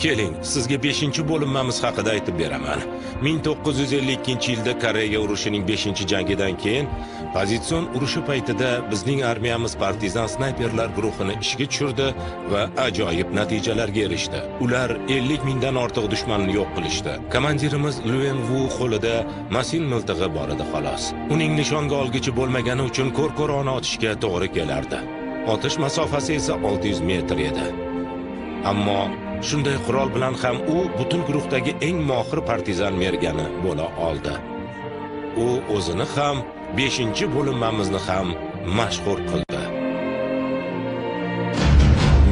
Keling, sizga 5-bo'linmamiz haqida aytib beraman. 1952-yilda Koreya urushining 5-jangidan keyin pozitsion urushi paytida bizning armiyamiz partizan snayperlar guruhini ishga tushirdi va ajoyib natijalarga erishdi. Ular 50 mingdan ortiq dushmanni yo'q qilishdi. Komandirimiz Luen Wu qo'lida masin miltig'i bor edi xolos. Uning nishonga olgichi bo'lmagani uchun ko'r-ko'rona otishga to'g'ri kelardi. Otish masofasi esa 600 metr edi. Ammo shunday qurol bilan ham u butun guruhdagi eng mohir partizan mergani bo'la oldi. U o'zini ham 5-bo'linmamizni ham mashhur qildi.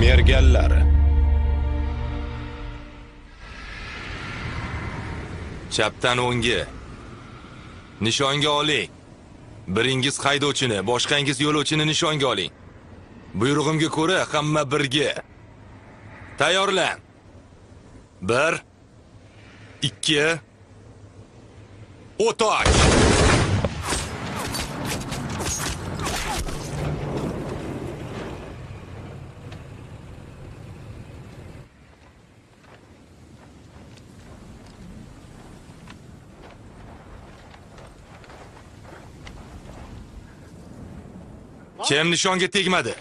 Merganlar. Chapdan o'ngga. Nishonga oling. Biringiz haydovchini, boshqangiz yo'lovchini nishonga oling. Buyrug'imga ko'ra hamma birga. Tayyorlan. 1 2 Otak. Kim nishonga tegmadi?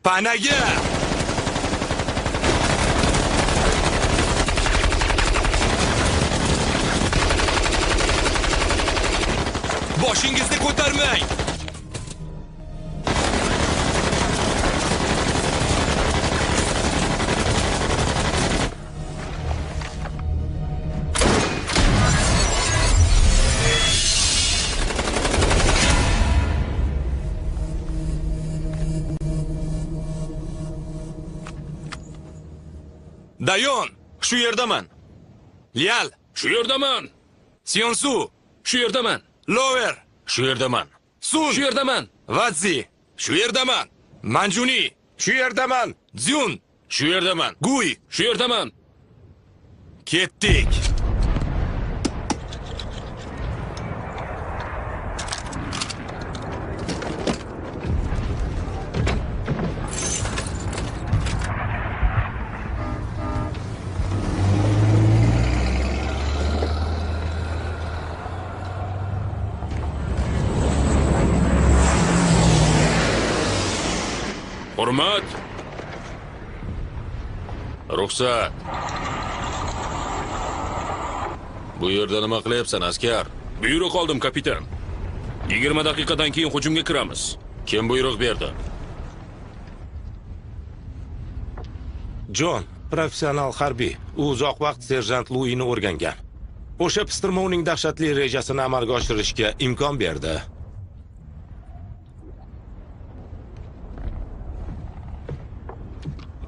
Panaga! Boshingizni ko'tarmang! Dayon, shu yerdaman. Lial, shu yerdaman. Sionsu, Shu yerdaman. Lower, shu yerdaman. Sun, Shu yerdaman. Vadzi, shu yerdaman. Manjuni, Shu yerdaman. Zyun, Shu yerdaman. Guy, Shu yerdaman. ketdik. Hurmat. Ruxsat. Bu yerda nima qilyapsan, askar? Buyruq oldim, kapitan. 20 daqiqadan keyin hujumga kiramiz. Kim buyruq berdi? Jon, professional harbiy. U uzoq vaqt serjant Luini o'rgangan. O'sha pistirma uning dahshatli rejasini amalga oshirishga imkon berdi.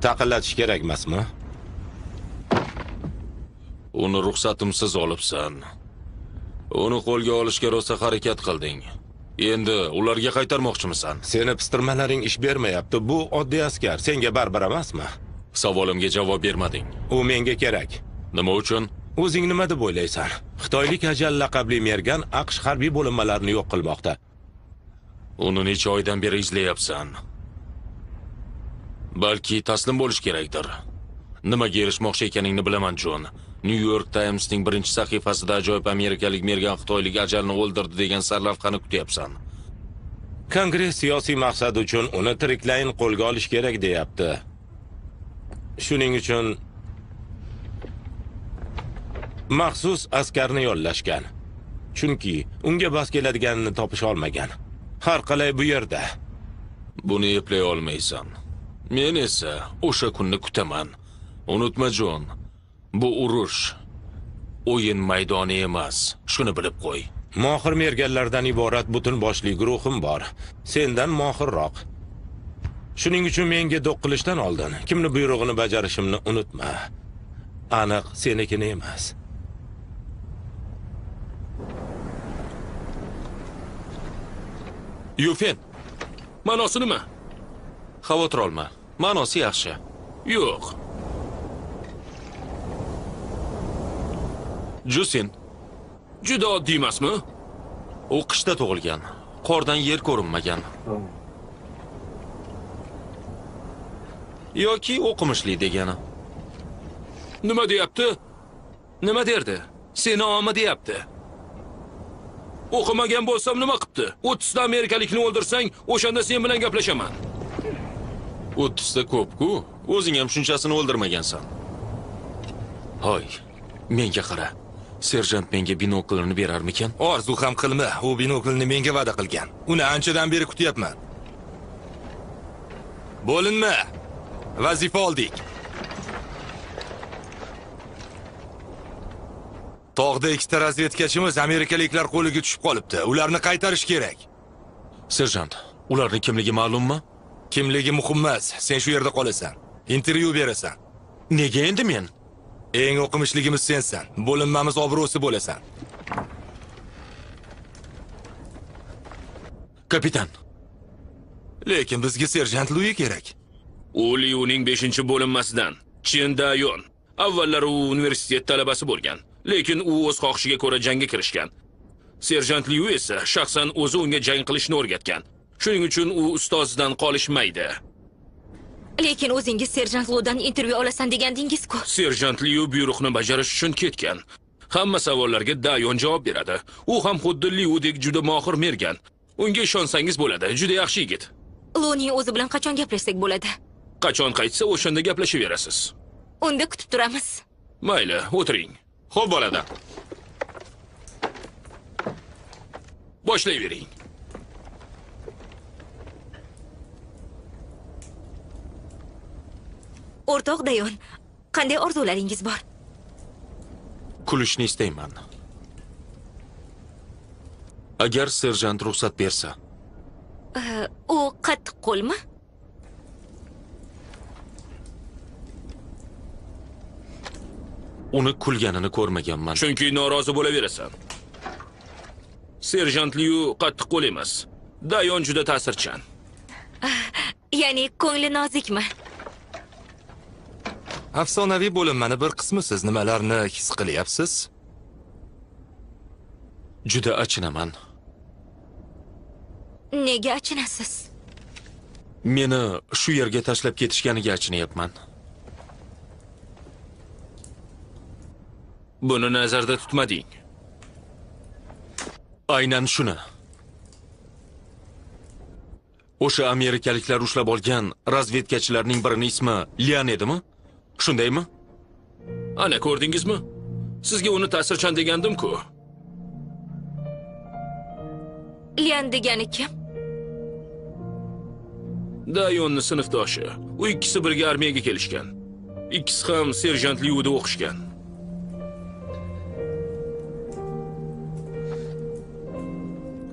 Taqillatish kerak emasmi? Uni ruxsatimsiz olibsan. Uni qo'lga olishga rosa harakat qilding. Endi ularga qaytarmoqchimisan? Seni pistirmalaring ish bermayapti. Bu oddiy askar. Senga baribir emasmi? Savolimga javob bermading. U menga kerak. Nima uchun? O'zing nima deb o'ylaysan? Xitoylik Ajal laqabli mergan AQSh harbiy bo'linmalarini yo'q qilmoqda. Uni necha oydan beri izlayapsan? Balki taslim bo'lish kerakdir. Nimaga erishmoqchi ekaningni bilaman, Jon. New York Times'ning birinchi sahifasida ajoyib amerikalik mergan xitoylik Ajalni o'ldirdi degan sarlavhani kutyapsan. Kongress siyosiy maqsad uchun uni tiriklayin qo'lga olish kerak deyapti. Shuning uchun maxsus askarni yo'llashgan. Chunki unga bas keladiganini topish olmagan. Har qalay bu yerda. Buni eplay olmaysan. Men esa o'sha kunni kutaman. Unutma, Jon. Bu urush o'yin maydoni emas. Shuni bilib qo'y. Mohir merganlardan iborat butun boshli guruhim bor. Sendan mohirroq. Shuning uchun menga do'q qilishdan oldin kimni buyrug'ini bajarishimni unutma. Aniq senikini emas. Yufen, Ma'nosi nima? xavotir olma. Ma'nosi yaxshi. Yo'q. Jusin, Juda oddiy emasmi? u qishda tug'ilgan. Qordan yer ko'rinmagan. yoki o'qimishli degani. Nima deyapti? Nima derdi? Seni omi deyapti. O'qimagan bo'lsam nima qilibdi? 30 ta amerikalikni o'ldirsang, o'shanda sen bilan gaplashaman. 30 ta ko'p-ku. O'zing ham shunchasini o'ldirmagansan. Hoy, menga qara. Serjant menga binoklini berarmikan? Orzu ham qilma, u binoklni menga va'da qilgan. Uni anchadan beri kutyapman. Bo'linma. Vazifa oldik. Tog'da ikkita razvedkachimiz amerikaliklar qo'liga tushib qolibdi. Ularni qaytarish kerak. Serjant, ularning kimligi ma'lummi? Kimligi muhim emas. Sen shu yerda qolasan. Intervyu berasan. Nega endi men? Eng o'qimishligimiz sensan. Bo'linmamiz obro'si bo'lasan. Kapitan. Lekin bizga serjant Lui kerak. U Liuning 5-bo'linmasidan, Chen Dayon. Avvallari u universitet talabasi bo'lgan, lekin u o'z xohishiga ko'ra jangga kirishgan. Serjant Liu esa shaxsan o'zi unga jang qilishni o'rgatgan. Shuning uchun u ustozidan qolishmaydi. Lekin o'zingiz serjant Ludan intervyu olasan degandingiz-ku. Serjant Liu buyruqni bajarish uchun ketgan. Hamma savollarga Dayon javob beradi. U ham xuddi Liudek juda mohir mergan. Unga ishonsangiz bo'ladi, juda yaxshi yigit. Luning o'zi bilan qachon gaplashsak bo'ladi? Qachon qaytsa o'shanda gaplashaverasiz. Unda kutib turamiz. Mayli, o'tiring. Xo'p bo'ladi. Boshlayvering. O'rtoq Dayon, qanday orzularingiz bor? Kulishni istayman. Agar serjant ruxsat bersa. U qattiq qo'lmi? Uni kulganini ko'rmaganman. Chunki norozi bo'laverasan. Serjant Liu qattiq qo'l emas. Dayon juda ta'sirchan. Ya'ni ko'ngli nozikmi? Afsonaviy bo'linmani bir qismi siz nimalarni his qilyapsiz? Juda achinaman. Nega achinasiz? Meni shu yerga tashlab ketishganiga achinyapman. Buni nazarda tutmading. Aynan shuni. O'sha amerikaliklar ushlab olgan razvedkachilarning birining ismi Lian edimi? Shundaymi? Ana ko'rdingizmi? Sizga uni ta'sirchan degandim-ku. Lian degani kim? Dayonning sinfdoshi. U ikkisi birga armiyaga kelishgan. Ikkisi ham serjant Liuda o'qishgan.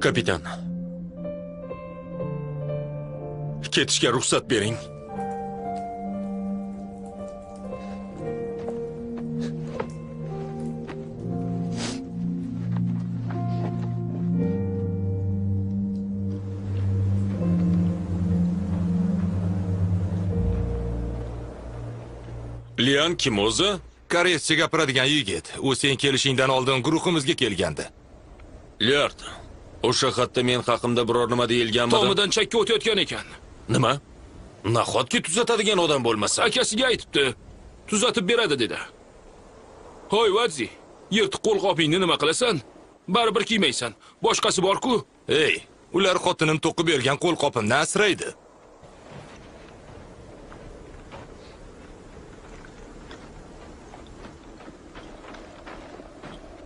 Kapitan. Ketishga ruxsat bering. Lian kim o'zi? Koreyscha gapiradigan yigit. U sen kelishingdan oldin guruhimizga kelgandi. Liard. O'sha xatda men haqimda biror nima deyilganmidi? Tomidan chakka o'tayotgan ekan. Nima? Nahotki tuzatadigan odam bo'lmasa? Akasiga aytibdi. Tuzatib beradi dedi. Hoy Vadzi, yirtiq qo'lqopingni nima qilasan? Baribir kiymaysan. Boshqasi bor-ku. Ey, ular xotinim to'qib bergan qo'lqopimni asraydi.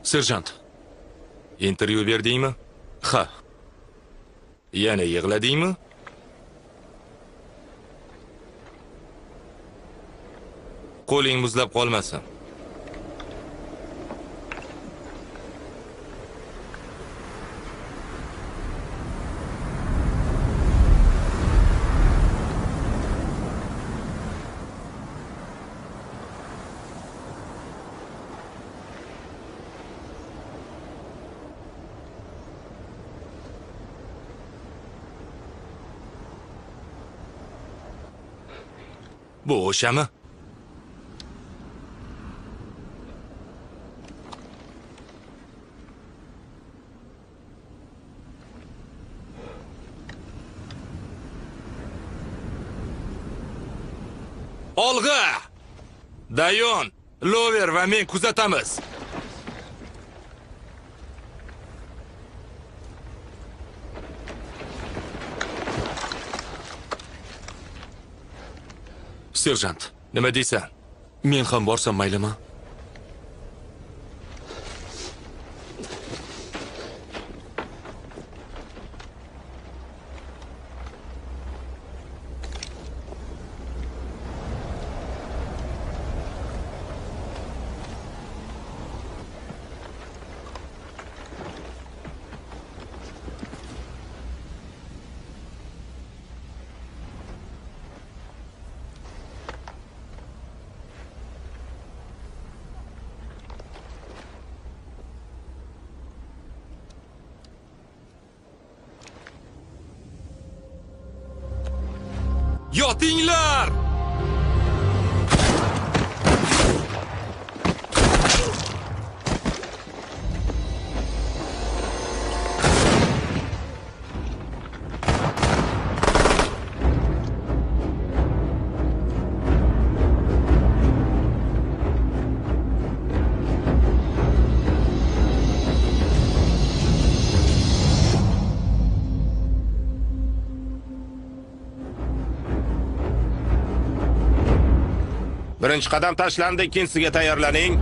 Serjant. Intervyu berdingmi? Ha. Yana yig'ladingmi? Qo'ling muzlab qolmasin. Bu o'shami? Olg'a! Dayon, Lover va men kuzatamiz. Serjant, Nima deysan? men ham borsam maylimi? Yotinglar! Birinchi qadam tashlandi, ikkinchisiga tayyorlaning.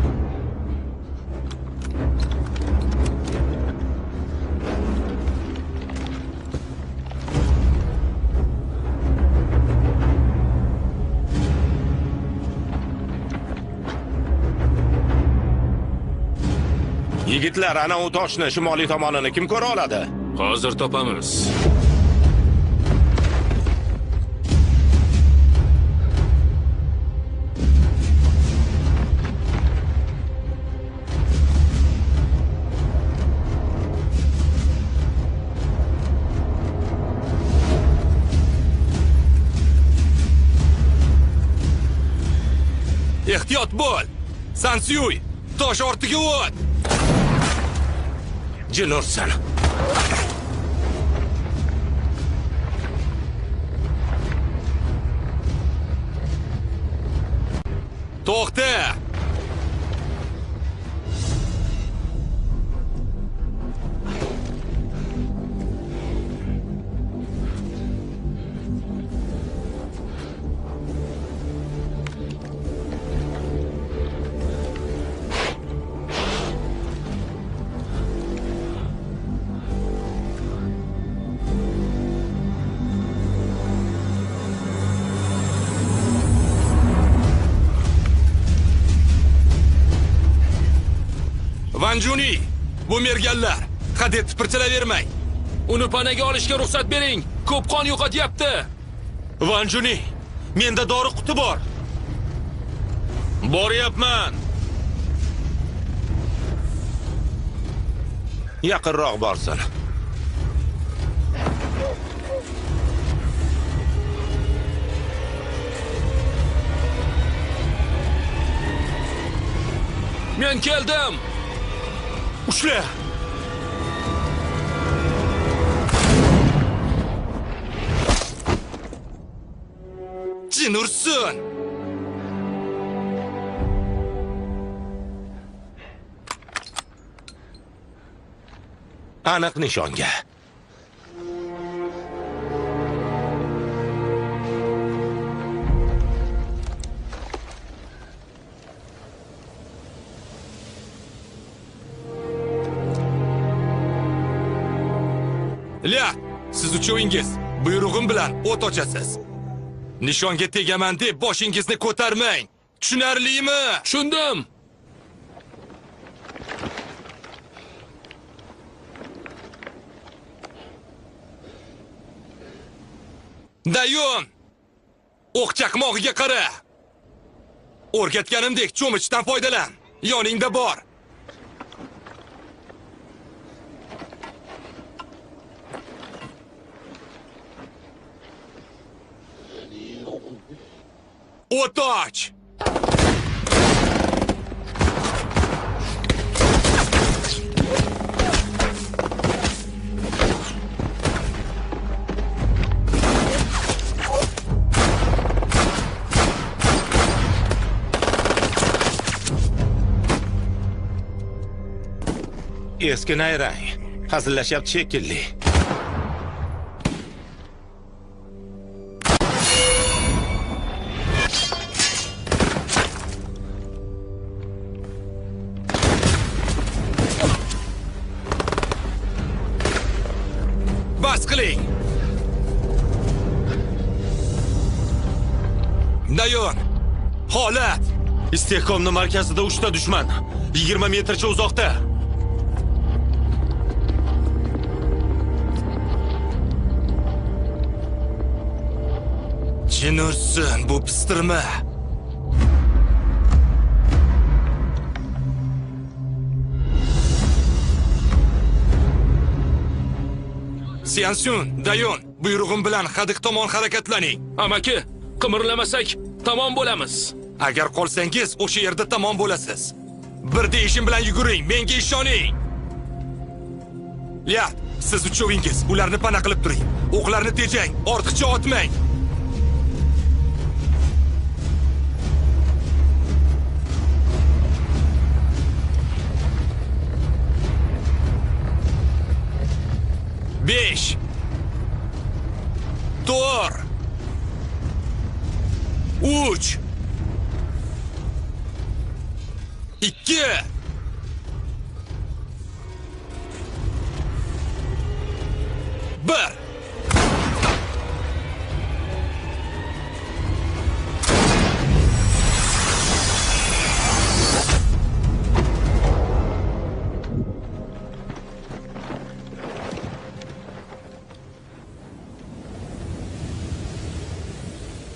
Yigitlar, ana u toshni shimoliy tomonini kim ko'ra oladi? Hozir topamiz. Ehtiyot bo'l! Sansyuy, tosh ortiga o't! Jin ursin. To'xta! Vanjuni, bu merganlar. Hadeb tipirchilavermang. Uni panaga olishga ruxsat bering. Ko'p qon yo'qotyapti. Vanjuni, menda dori quti bor. Boryapman. Yaqinroq borsin. Men keldim. Ushla. Jin ursin! Aniq nishonga. Lia, siz uchovingiz buyrug'im bilan o't ochasiz. Nishonga tegaman deb boshingizni ko'tarmang. Tushunarlimi? Tushundim. Dayon! O'q chaqmog'iga qara. O'rgatganimdek cho'michdan foydalan. Yoningda bor. O't och! Eski nayrang. Hazillashyapti shekilli. Bas qiling. Dayon. Holat. Istehkomning markazida 3 ta dushman. 20 metrcha uzoqda. Jin ursin, bu pistirma. Siansun, Dayon, buyrug'im bilan Hadiq tomon harakatlaning. Amaki, qimirlamasak tamom bo'lamiz. Agar qolsangiz, o'sha yerda tamom bo'lasiz. Bir deyishim bilan yuguring, menga ishoning. Liat, siz uchovingiz ularni pana qilib turing. O'qlarni tejang, ortiqcha otmang. Besh. To'rt. 3. 2. Bir.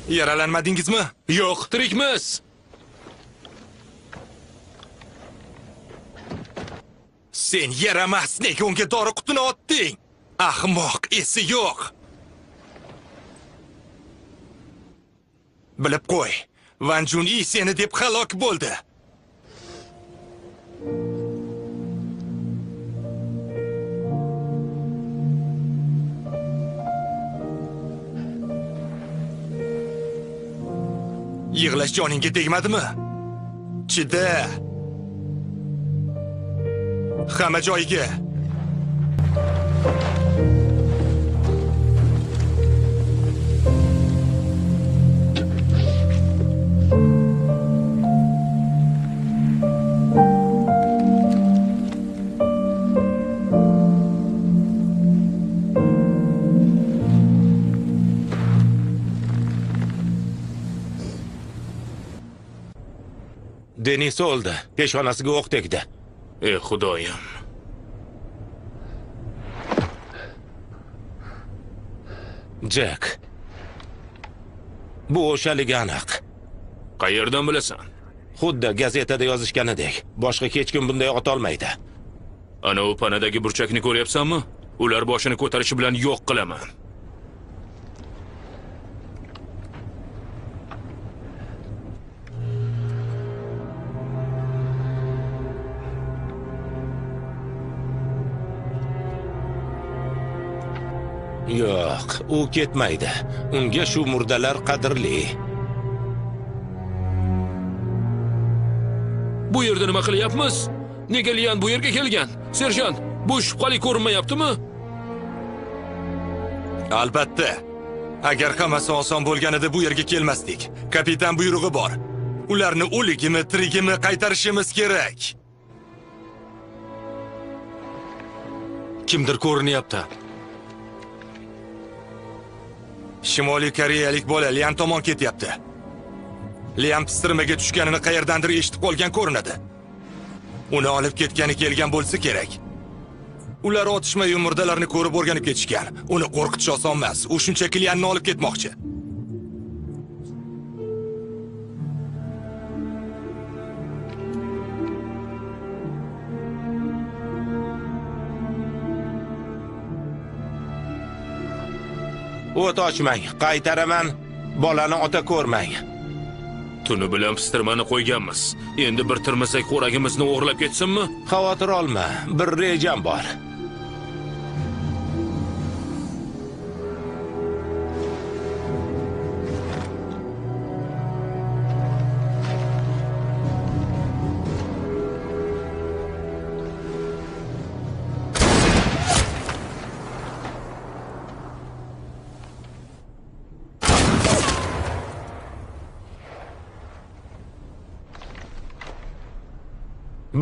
Yaralanmadingizmi? Yo'q, tirikmiz. Sen yaramas, nega unga dori qutini otding? Ahmoq, esi yo'q. Bilib qo'y, Van Junyi seni deb halok bo'ldi. Yig'lash joningga tegmadimi? Chida. Hamma joyiga. Denis o'ldi. Peshonasiga o'q tegdi. Ey xudoyim. Jack. Bu o'shaligi aniq. Qayerdan bilasan? Xuddi gazetada yozishganidek. Boshqa hech kim bunday otolmaydi. Ana u panadagi burchakni ko'ryapsanmi? Ular boshini ko'tarishi bilan yo'q qilaman. Yo'q, u ketmaydi. Unga shu murdalar qadrli. Bu yerda nima qilyapmiz? Nega Lian bu yerga kelgan? Serjant, bu shubhali ko'rinmayaptimi? Albatta. Agar hammasi oson bo'lganida bu yerga kelmasdik. Kapitan buyrug'i bor. Ularni o'ligimi, tirigimi qaytarishimiz kerak. Kimdir ko'rinyapti. Shimoliy koreyalik bola Lian tomon ketyapti. Lian pistirmaga tushganini qayerdandir eshitib qolgan ko'rinadi. Uni olib ketgani kelgan bo'lsa kerak. Ular otishma murdalarni ko'rib o'rganib ketishgan. Uni qo'rqitish oson emas. U shunchaki Lianni olib ketmoqchi. O't ochmang, qaytaraman. Bolani ota ko'rmang. Tuni bilan pistirmani qo'yganmiz. Endi bir tirmasak xo'ragimizni o'g'irlab ketsinmi? Xavotir olma, bir rejam bor.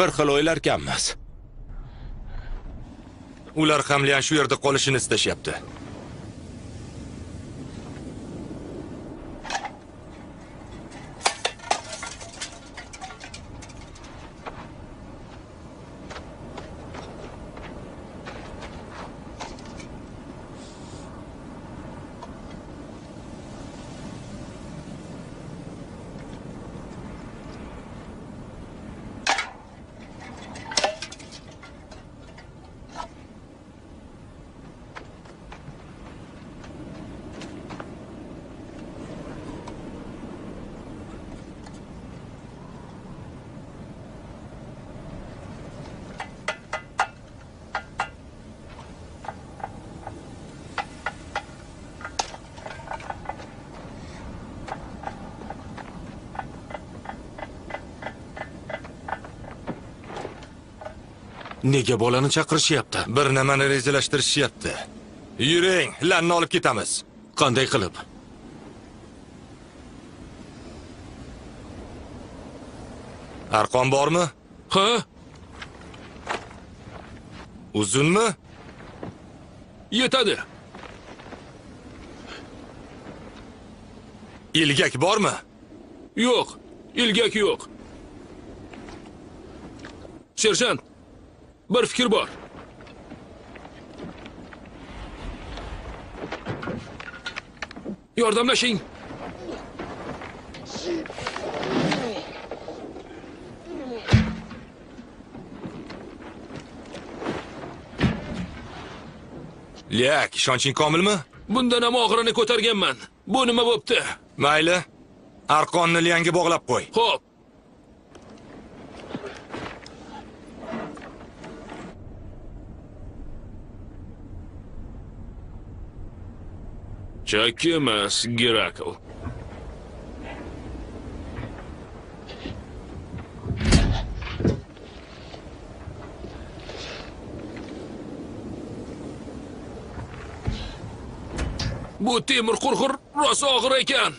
Bir xil o'ylarkanmiz. Ular ham Lian shu yerda qolishini istashyapti. Nega bolani chaqirishyapti? Bir nimani rejalashtirishyapti. Yuring, Lanni olib ketamiz. Qanday qilib? Arqon bormi? Ha? Uzunmi? Yetadi. Ilgak bormi? Yo'q, ilgak yo'q. Serjant, bir fikr bor. Yordamlashing. Liak, ishonching komilmi? Bundan ham og'irini ko'targanman. Bu nima bo'pti? Mayli. Arqonni Lianga bog'lab qo'y. Xo'p. Chakki emas, Gerakl. Bu temir qurg'ur rosa og'ir ekan.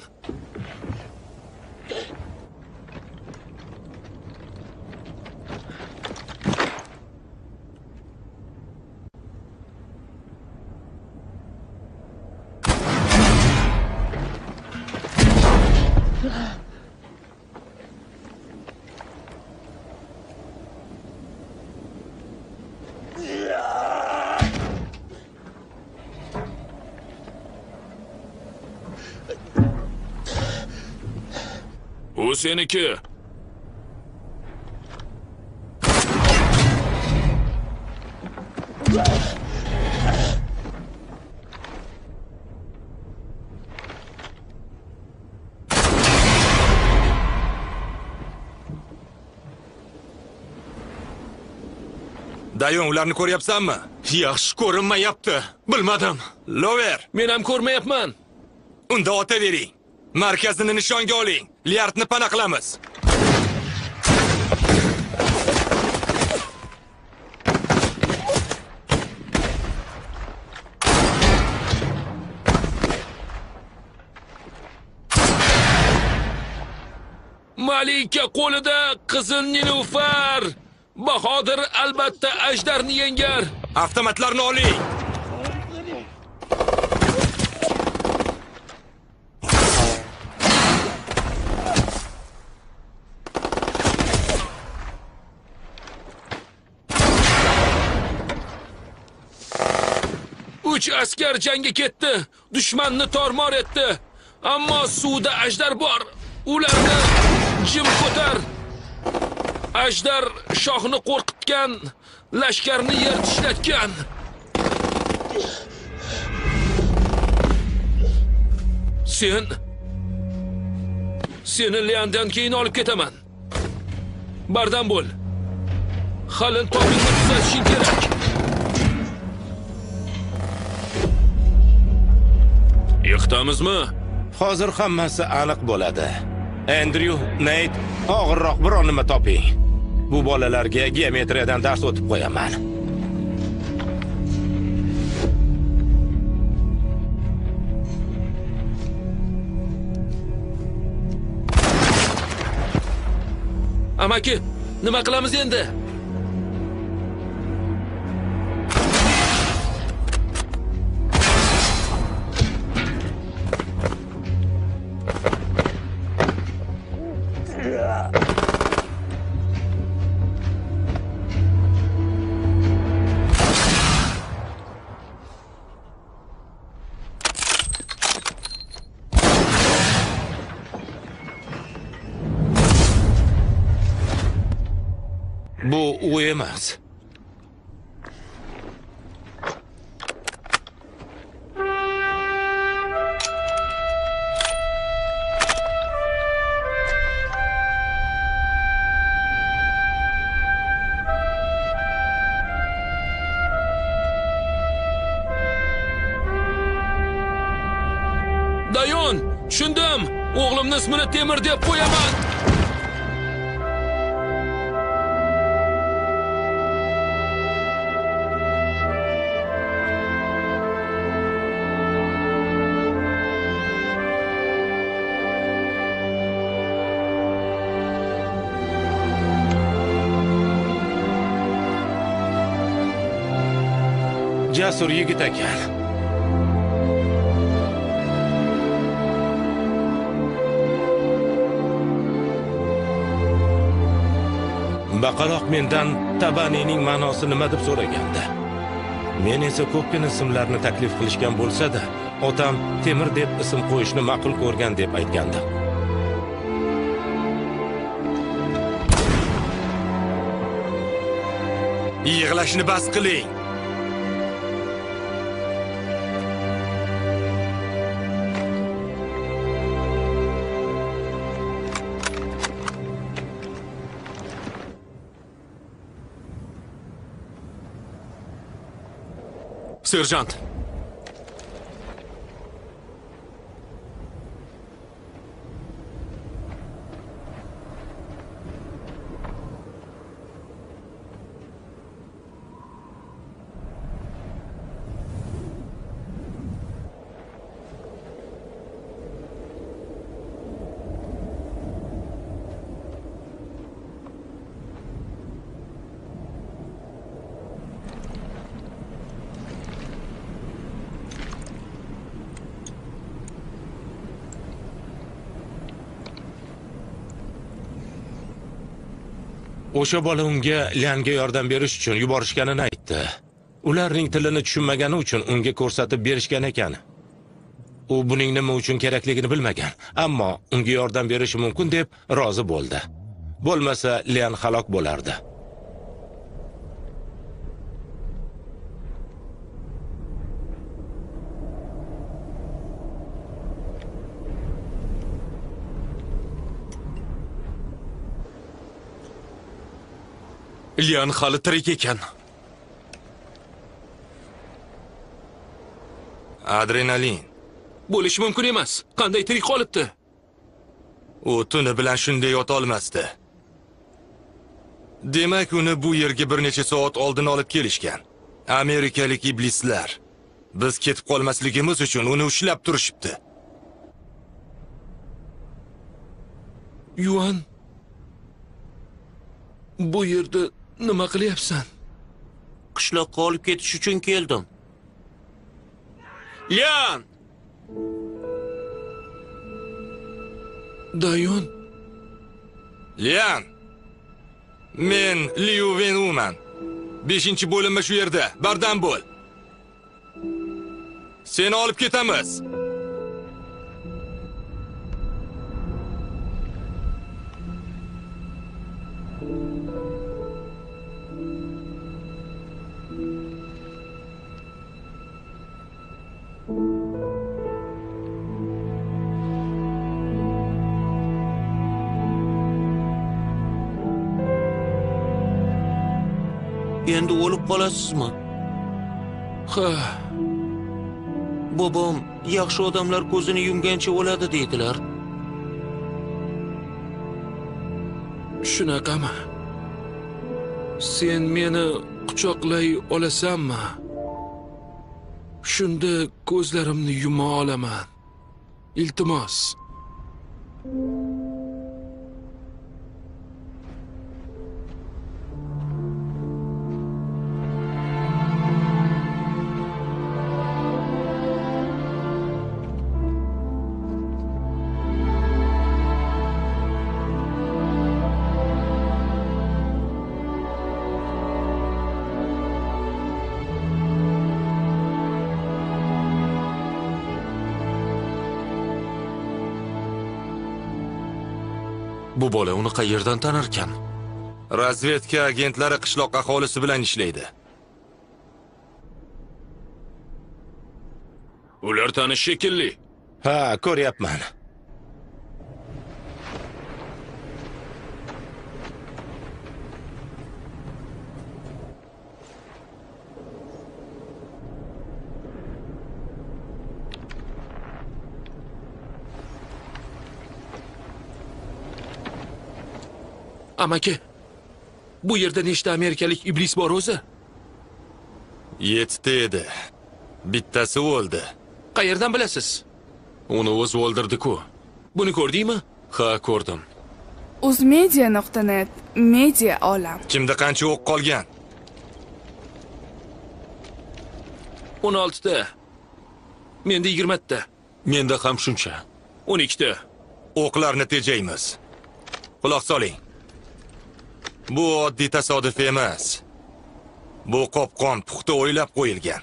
Bu seniki. Dayon, ularni ko'ryapsanmi? Yaxshi ko'rinmayapti. Bilmadim. Lover, Men ham ko'rmayapman. unda otavering. Markazini nishonga oling. Liardni pana qilamiz. Malika qo'lida qizil nilufar. Bahodir albatta ajdarni yengar. Avtomatlarni oling. Uch askar jangga ketdi. Dushmanni tormor etdi. Ammo suvda ajdar bor. Ularni jim ko'tar. Ajdar shohni qo'rqitgan, lashkarni yer tishlatgan. Seni Liandan keyin olib ketaman. Bardam bo'l. Xalin topingni tuzatishing kerak. Yiqtamizmi? Hozir hammasi aniq bo'ladi. Andrew, Nate, og'irroq biron nima toping. Bu bolalarga geometriyadan dars o'tib qo'yaman. Amaki, Nima qilamiz endi? Bu u emas. Dayon, tushundim. O'g'limning ismini Temir deb qo'yaman. Jasur yigit ekan. Baqaloq mendan tabanining ma'nosi nima deb so'raganda, men esa ko'pgina ismlarni taklif qilishgan bo'lsa-da, otam Temir deb ism qo'yishni ma'qul ko'rgan deb aytgandi. Yig'lashni bas qiling. Serjant. O'sha bola unga Lianga yordam berish uchun yuborishganini aytdi. Ularning tilini tushunmagani uchun unga ko'rsatib berishgan ekan. U buning nima uchun kerakligini bilmagan, ammo unga yordam berishi mumkin deb rozi bo'ldi. Bo'lmasa Lian halok bo'lardi. Lian hali tirik ekan. Adrenalin. Bo'lishi mumkin emas. Qanday tirik qolibdi? U tuni bilan shunday yota olmasdi. Demak, uni bu yerga bir necha soat oldin olib kelishgan. Amerikalik iblislar. Biz ketib qolmasligimiz uchun uni ushlab turishibdi. Yuan, bu yerda nima qilyapsan? Qishloqqa olib ketish uchun keldim. Lian! Dayon, Lian. Men Liu Wenwuman. 5-bo'limma shu yerda. Bardam bo'l. Seni olib ketamiz. Endi o'lib qolasizmi? ha, Bobom yaxshi odamlar ko'zini yumgancha o'ladi deydilar. shunaqami? Sen meni quchoqlay olasanmi? Shunda ko'zlarimni yuma olaman. Iltimos. Bu bola uni qayerdan tanirkan? Razvedka agentlari qishloq aholisi bilan ishlaydi. Ular tanish shekilli. Ha, ko'ryapman. Amaki, bu yerda nechta amerikalik iblis bor o'zi? 7 edi. Bittasi o'ldi. Qayerdan bilasiz? Uni o'zi o'ldirdi-ku. Buni ko'rdingmi? Ha, ko'rdim. Uzmedia.net media olam. Kimda qancha o'q qolgan? 16 ta. Menda 20 ta. Menda ham shuncha. 12 ta. O'qlarni tejaymiz. Quloq soling. Bu oddiy tasodif emas. Bu qopqon puxta o'ylab qo'yilgan.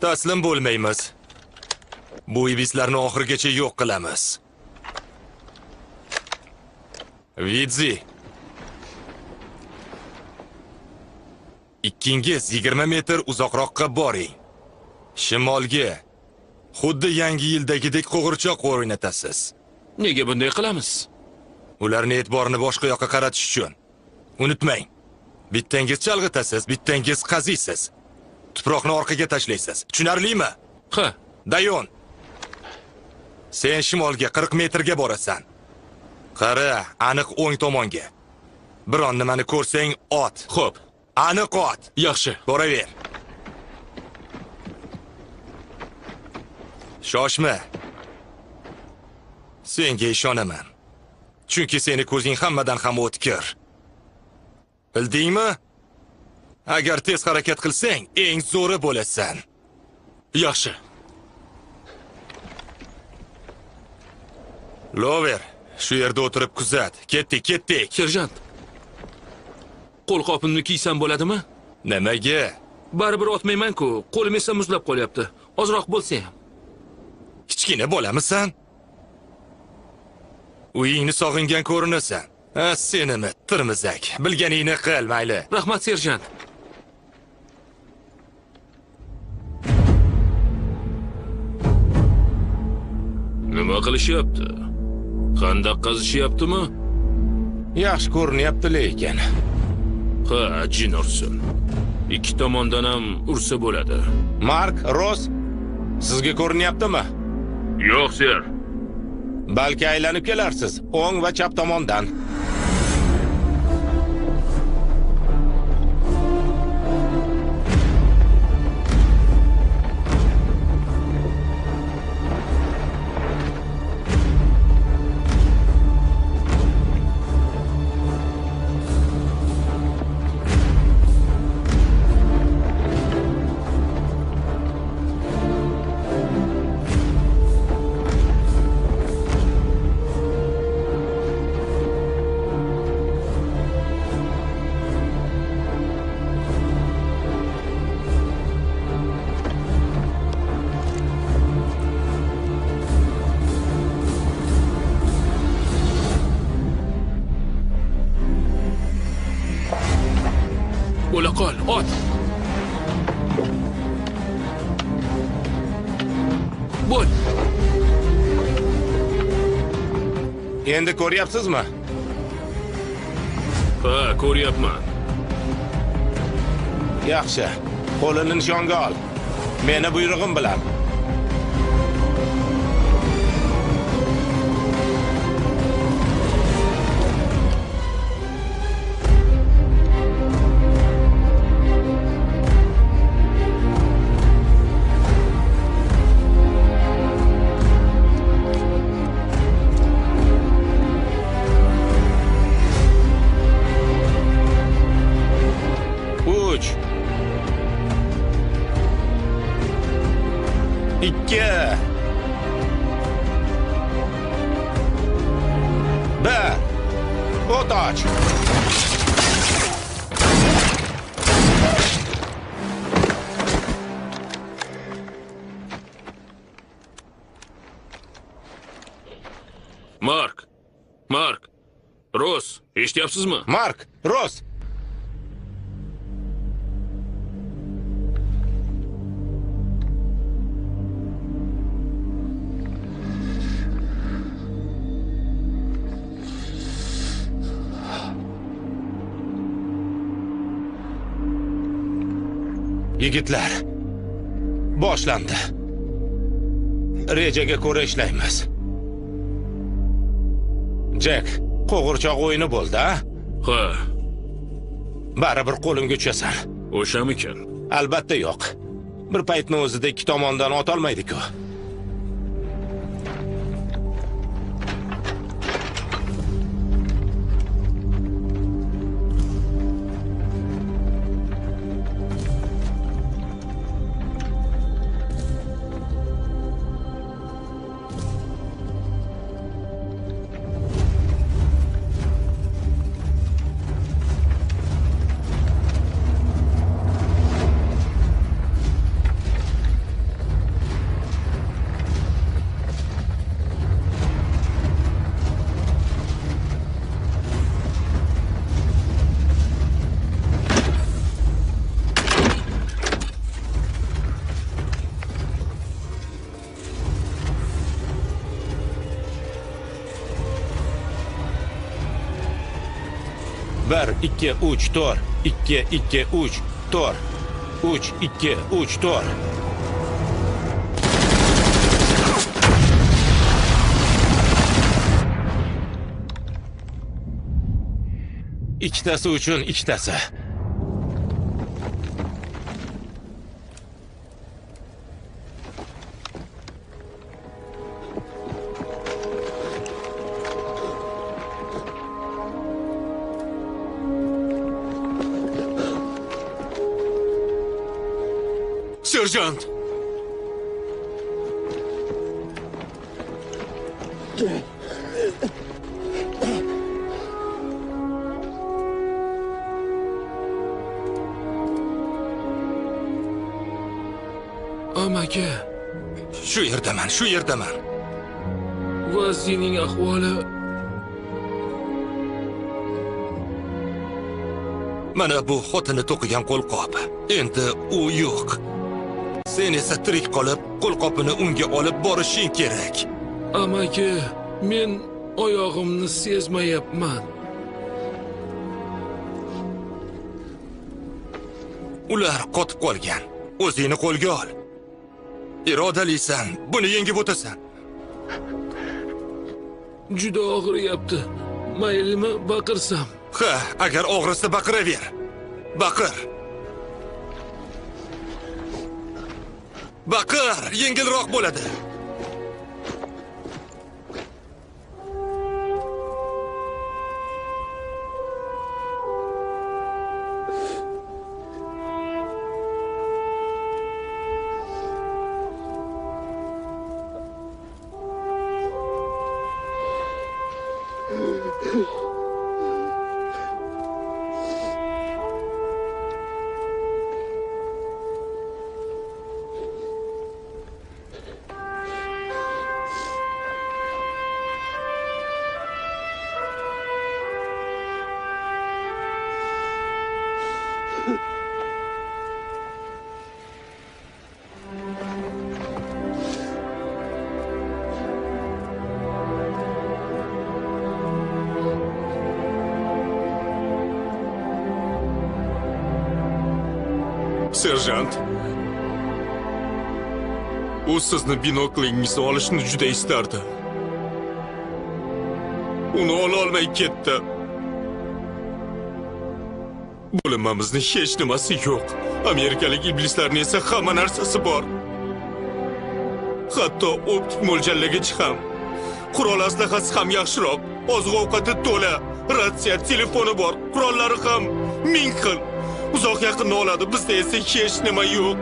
Taslim bo'lmaymiz. Bu iblislarni oxirigacha yo'q qilamiz. Vidzi. Ikkingiz 20 metr uzoqroqqa boring. Shimolga. Xuddi yangi yildagidek qo'g'irchoq o'ynatasiz. Nega bunday qilamiz? Ularni e'tiborini boshqa yoqqa qaratish uchun. Unutmang. Bittangiz chalg'itasiz, bittangiz qaziysiz. Tuproqni orqaga tashlaysiz. Tushunarlimi? Ha, Dayon. Sen shimolga 40 metrga borasan. Qara, aniq o'ng tomonga. Biron nimani ko'rsang, ot. Xo'p, Aniq ot. yaxshi. Boraver. Shoshma. Senga ishonaman. Chunki seni ko'zing hammadan ham o'tkir. Bildingmi? Agar tez harakat qilsang, eng zo'ri bo'lasan. Yaxshi. Lover, shu yerda o'tirib kuzat. Ketdik. serjant. Qo'lqopimni kiysam bo'ladimi? Nimaga? Baribir otmayman-ku. Qo'lim esa muzlab qolyapti. Ozroq bo'lsa ham. Kichkina bo'lamisan? Uyingni sog'ingan ko'rinasan. Ha, senimi, tirmizak. Bilganingni qil, mayli. Rahmat, serjant. Nima qilishyapti? Qandaq qazishyaptimi? Yaxshi ko'rinyapti lekin. Ha, jin ursin. Ikki tomondan ham ursa bo'ladi. Mark, Ross, sizga ko'rinyaptimi? Yo'q, ser. Balki aylanib kelarsiz, o'ng va chap tomondan. Bo'la qol, ot. Bo'l. Endi ko'ryapsizmi? Ha, ko'ryapman. Yaxshi. Qo'lini nishonga ol. Meni buyrug'im bilan. Ikki. Bir. O't och. Mark. Eshityapsizmi? Mark, Ross. Yigitlar, boshlandi. Rejaga ko'ra ishlaymiz. Jack, qo'g'irchoq o'yini bo'ldi-a? Ha, Baribir qo'limga tushasan. o'shamikan. Albatta yo'q. Bir paytni o'zida ikki tomondan ot olmaydi-ku. Bir, ikki, uch, to'rt. 2, 2, 3, to'rt. 3, 2, 3, to'rt. Ikkitasi uchun ikkitasi. Serjant! Amaki, Shu yerdaman, shu yerdaman. Vazining ahvoli Mana bu xotini to'qigan qo'lqop. Endi u yo'q. Sen esa tirik qolib, qo'lqopini unga olib borishing kerak. Amaki, men oyog'imni sezmayapman. Ular qotib qolgan. O'zingni qo'lga ol. Irodalisan, buni yengib o'tasan. Juda og'riyapti. Maylimi baqirsam? Ha, agar og'risa baqiraver. Baqir. Baqir, yengilroq bo'ladi. Serjant. U sizni binoklingizni olishni juda istardi. Uni ola olmay ketdi. Bo'linmamizning hech nimasi yo'q. Amerikalik iblislarning esa hamma narsasi bor. Hatto optik mo'ljallagich ham. Qurol aslahasi ham yaxshiroq. Oziq-ovqati to'la, ratsiya, telefoni bor, qurollari ham ming xil. Uzoq yaqinni oladi, bizda esa hech nima yo'q.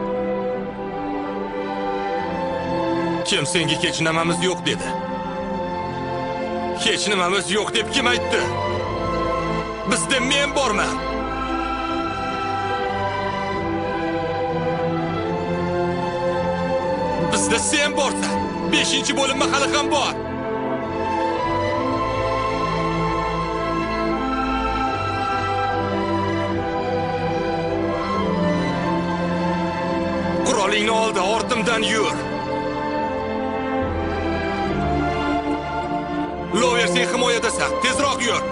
Kim senga hech nimamiz yo'q dedi? Hech nimamiz yo'q deb kim aytdi? Bizda men borman. Bizda sen borsan, 5-bo'linma hali ham bor. Qurolingni oldi, ortimdan yur. Lover sen himoyadasan, tezroq yur.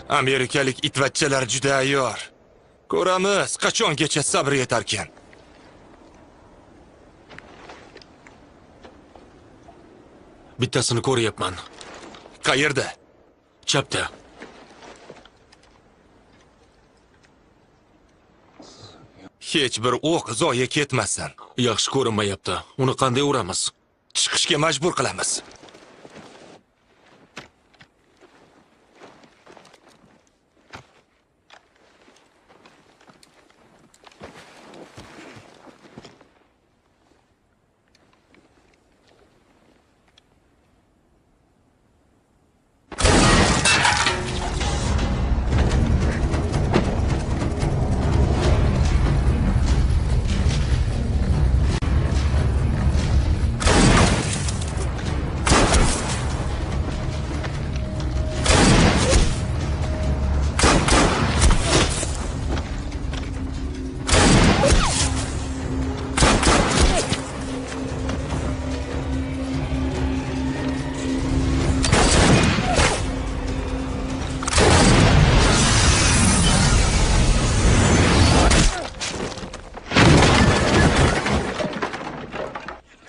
Amerikalik itvachchalar juda ayyor. Ko'ramiz, qachongacha sabr yetarkan. Bittasini ko'ryapman. Qayerda? Chapda. Hech bir o'q zoya ketmasin. Yaxshi ko'rinmayapti. Uni qanday uramiz? Chiqishga majbur qilamiz.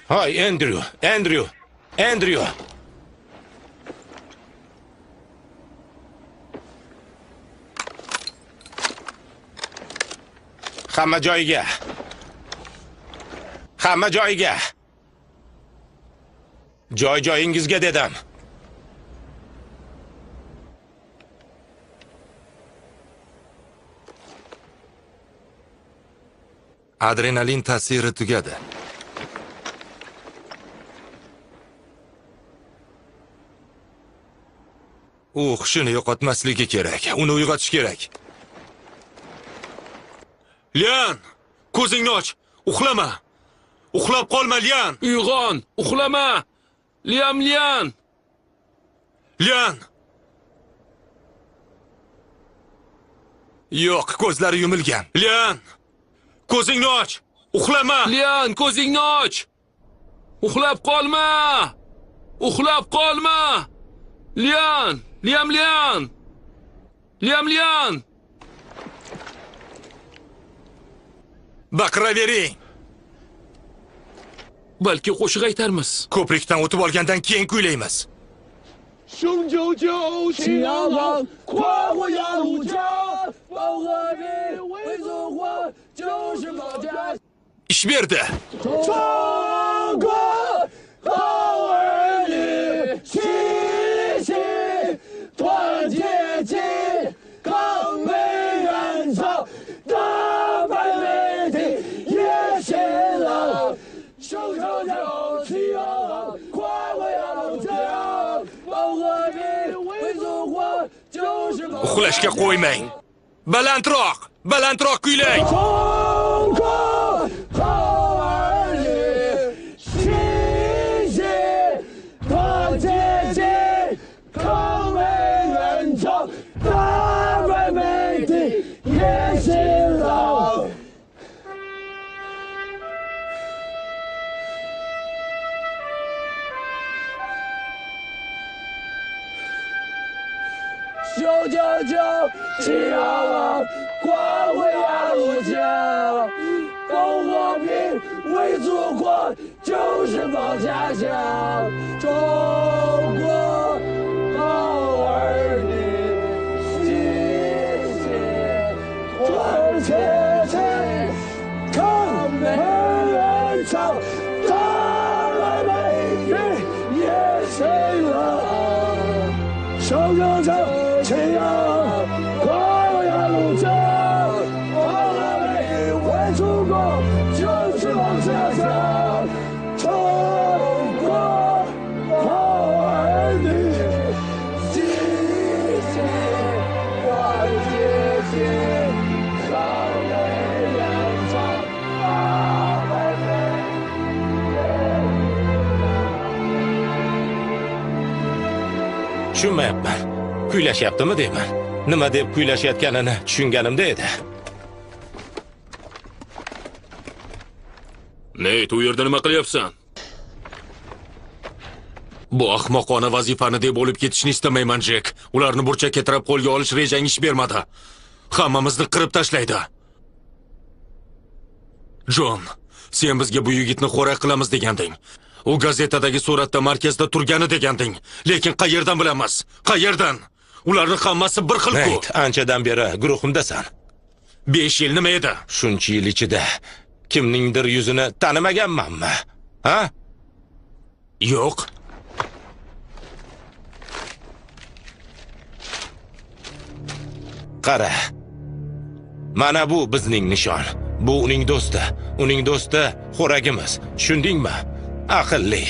Hay Andrew. Hamma joyiga. Joy-joyingizga dedim. Adrenalin ta'siri tugadi. U hushini yo'qotmasligi kerak. Uni uyg'otish kerak. Lian, ko'zingni och. Uxlama. Uxlab qolma, Lian. Uyg'on, uxlama. Liam. Lian. Yo'q, ko'zlari yumilgan. Lian. Ko'zingni och. Uxlama. Lian, ko'zingni och. Uxlab qolma. Liam. Baqiravering. Balki qo'shiq aytarmiz. Ko'prikdan o'tib olgandan keyin kuylaymiz. 雄赳赳，气昂昂，跨过鸭绿江，保和平，为祖国，就是老家。 Ish berdi. 中国好儿女，齐心团结起，抗美援朝，打败美帝，也辛劳。雄赳赳，气昂昂，跨过鸭绿江，保和平，为祖国，就是老家。 Uxlashga qo'ymang. Balandroq kuylang. 中国好儿女，齐心团结起，抗美援朝，打败美帝，也辛劳。雄赳赳，气昂昂，跨过鸭绿江，保和平，为祖国，就是保家乡。中国好儿女，齐心团结起，抗美援朝，打败美帝，也辛劳。雄赳赳，气昂昂，跨过鸭绿江，保和平，为祖国，就是老家乡。中国好儿女，齐 Tushunmayapman. Kuylashyaptimi deyman. Nima deb kuylashayotganini tushunganimda edi. Neyt, u yerda nima qilyapsan? Bu ahmoqona vazifani deb olib ketishni istamayman, Jek. Ularni burchakka tirab qo'lga olish rejang ish bermadi. Hammamizni qirib tashlaydi. Jon, sen bizga bu yigitni xo'rak qilamiz deganding. U gazetadagi suratda markazda turgani deganding. Lekin qayerdan bilamiz? Qayerdan? Ularning hammasi bir xil-ku. Neyt, anchadan beri guruhimdasan. 5 yil nima edi? Shuncha yil ichida kimningdir yuzini tanimaganmanmi? Ha? Yo'q. Qara. Mana bu bizning nishon. Bu uning do'sti. Uning do'sti xo'ragimiz. Tushundingmi? Aqlli.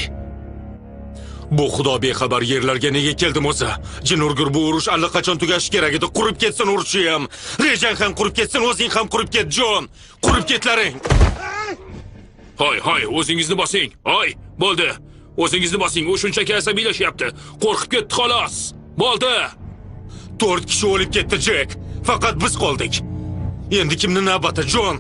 Bu xudo bexabar yerlarga nega keldim o'zi? Jinurgur bu urush allaqachon tugashi kerak edi. Qurib ketsin urushi ham. Rejang ham qurib ketsin, o'zing ham qurib ket, Jon. Qurib ketlaring. Hoy, o'zingizni bosing. Hoy, bo'ldi. O'zingizni bosing. U shunchaki asabiylashyapti. Qo'rqib ketdi xolos. Bo'ldi. 4 kishi o'lib ketdi, Jek. Faqat biz qoldik. Endi kimni navbati, Jon?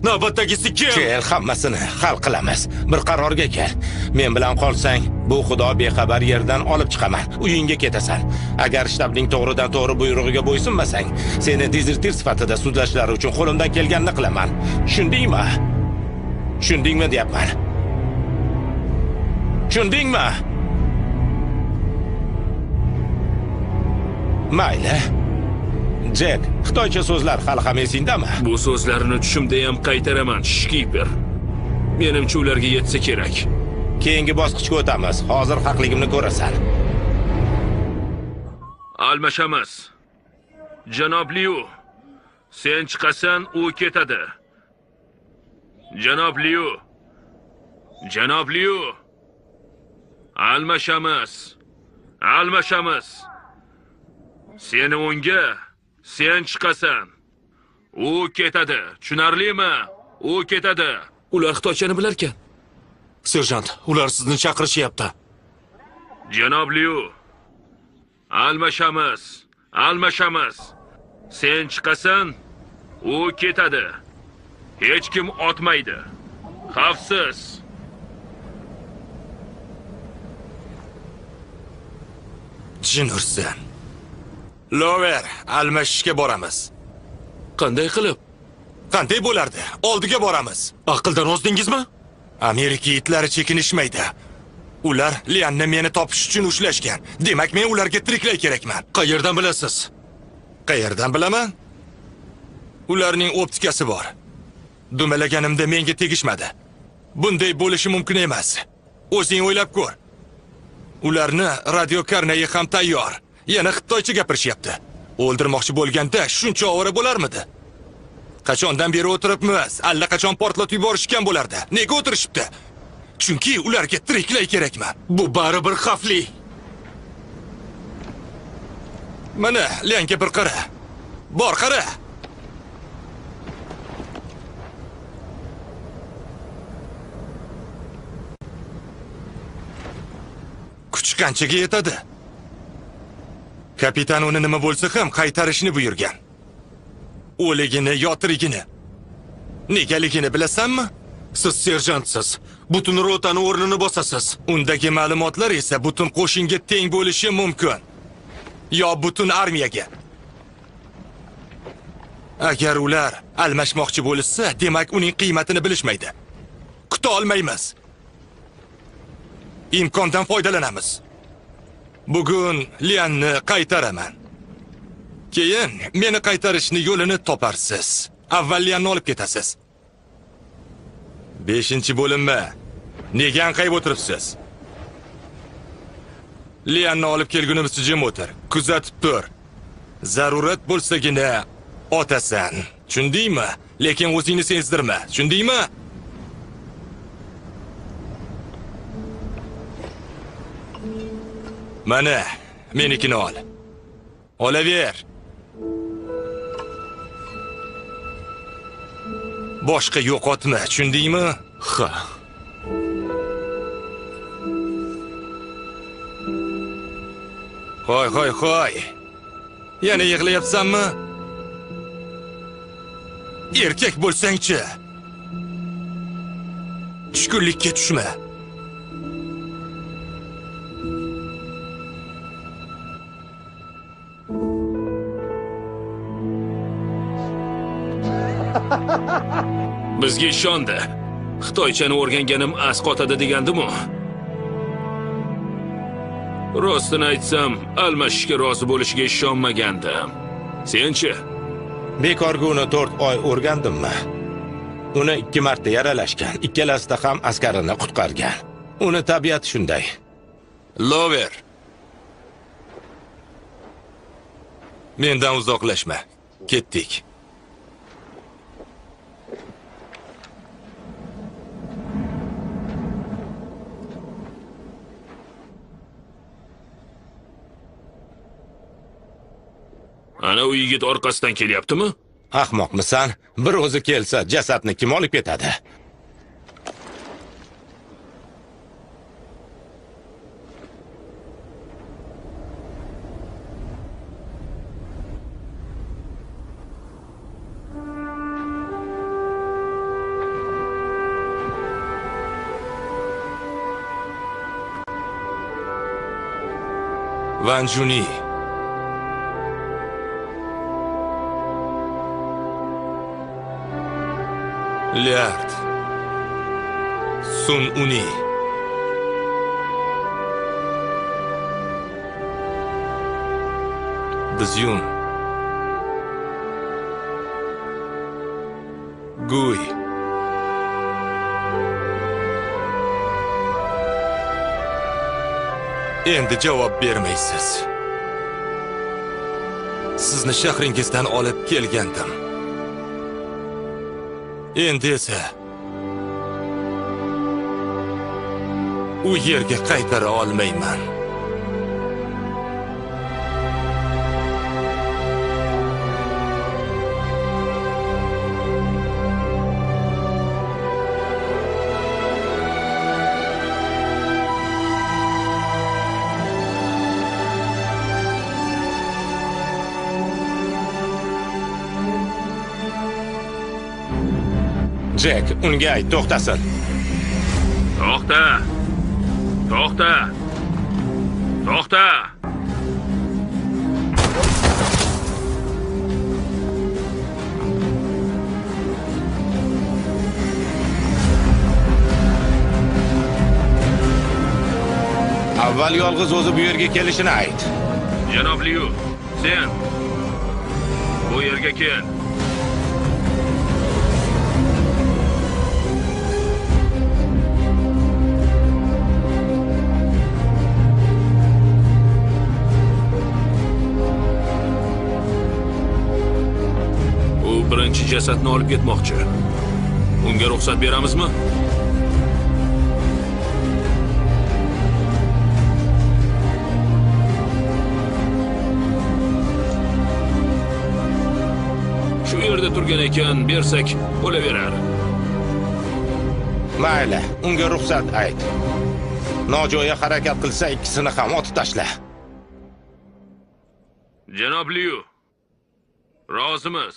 Navbatdagisi kim? Kel, hammasini hal qilamiz. Bir qarorga kel. Men bilan qolsang, bu xudo bexabar yerdan olib chiqaman. Uyingga ketasan. Agar shtabning to'g'ridan to'g'ri buyrug'iga bo'ysunmasang, seni dezertir sifatida sudlashlari uchun qo'limdan kelganini qilaman. Tushundingmi? Tushundingmi deyapman. Tushundingmi? Mayli. Jack, xitoycha so'zlar hali ham esingdami? Bu so'zlarni tushimda ham qaytaraman, Shkiper. Menimcha ularga yetsa kerak. Keyingi bosqichga o'tamiz. Hozir haqligimni ko'rasan. Almashamiz. Janob Liu, sen chiqasan, u ketadi. Janob Liu. Janob Liu. Almashamiz. Almashamiz. Seni unga, sen chiqasan. U ketadi. Tushunarlimi? U ketadi. Ular xitoychani bilar ekan. Serjant, ular sizni chaqirishyapti. Janob Liu. Almashamiz. Almashamiz. Sen chiqasan, u ketadi. Hech kim otmaydi. Xavfsiz. Jinursan. Lover, almashishga boramiz. Qanday qilib? Qanday bo'lardi? Oldiga boramiz. Aqldan ozdingizmi? Amerika itlari chekinishmaydi. Ular Lianni meni topish uchun ushlashgan. Demak, men ularga tiriklay kerakman. Qayerdan bilasiz? Qayerdan bilaman? Ularning optikasi bor. Dumalaganimda menga tegishmadi. Bunday bo'lishi mumkin emas. O'zing o'ylab ko'r. Ularni radio karnayi ham tayyor. Yana xitoycha gapirishyapti. O'ldirmoqchi bo'lganda shuncha ovora bo'larmidi? Qachondan beri o'tiribmiz? Allaqachon portlatib yuborishgan bo'lardi. Nega o'tirishibdi? Chunki ularga tiriklay kerakman. Bu baribir xavfli. Mana, Lianga bir qara. Bor, qara. Kuch qanchaga yetadi? Kapitan uni nima bo'lsa ham qaytarishni buyurgan. O'ligini yo tirigini. Negaligini bilasanmi? Siz serjantsiz. Butun rotani o'rnini bosasiz. Undagi ma'lumotlar esa butun qo'shinga teng bo'lishi mumkin. Yo butun armiyaga. Agar ular almashmoqchi bo'lsa, demak uning qiymatini bilishmaydi. Kuta olmaymiz. Imkondan foydalanamiz. Bugun Lianni qaytaraman. Keyin meni qaytarishni yo'lini toparsiz. Avval Lianni olib ketasiz. 5-bo'limma. Nega anqayib o'tiribsiz? Lianni olib kelgunimizcha jim o'tir. Kuzatib tur. Zarurat bo'lsagina otasan. Tushundingmi? Lekin o'zingni sezdirma. Tushundingmi? Mana, menikini ol. Olaver. Boshqa yo'qotma, tushundingmi? Ha. Qo'y. Yana yig'layapsanmi? Erkak bo'lsang-chi. Tushkunlikka tushma. Bizga ishondi. Xitoychani o'rganganim as qotadi degandim-ku. Rostini aytsam, almashishga rozi bo'lishiga ishonmagandim. Sen-chi? Bekorga uni 4 oy o'rgandimmi? Uni 2 marta yaralashgan, ikkalasida ham askarini qutqargan. Uni tabiati shunday. Lover. Mendan uzoqlashma. Ketdik. Ana u yigit orqasidan kelyaptimi? Ahmoqmisan? Bir o'zi kelsa, jasadni kim olib ketadi? Van Juni. Liard. Sun Uni. Dizyun. Gui. Endi javob bermaysiz. Sizni shahringizdan olib kelgandim. Endi esa u yerga qaytara olmayman. Jack, unga ayt, to'xtasin. To'xta. Avval yolg'iz o'zi bu yerga kelishini ayt. Janob Liu, sen bu yerga kel. Birinchi jasadni olib ketmoqchi. Unga ruxsat beramizmi? Shu yerda turgan ekan, bersak bo'laverar. Mayli, unga ruxsat ayt. Nojo'ya harakat qilsa, ikkisini ham otib tashla. Janob Liu, rozimiz.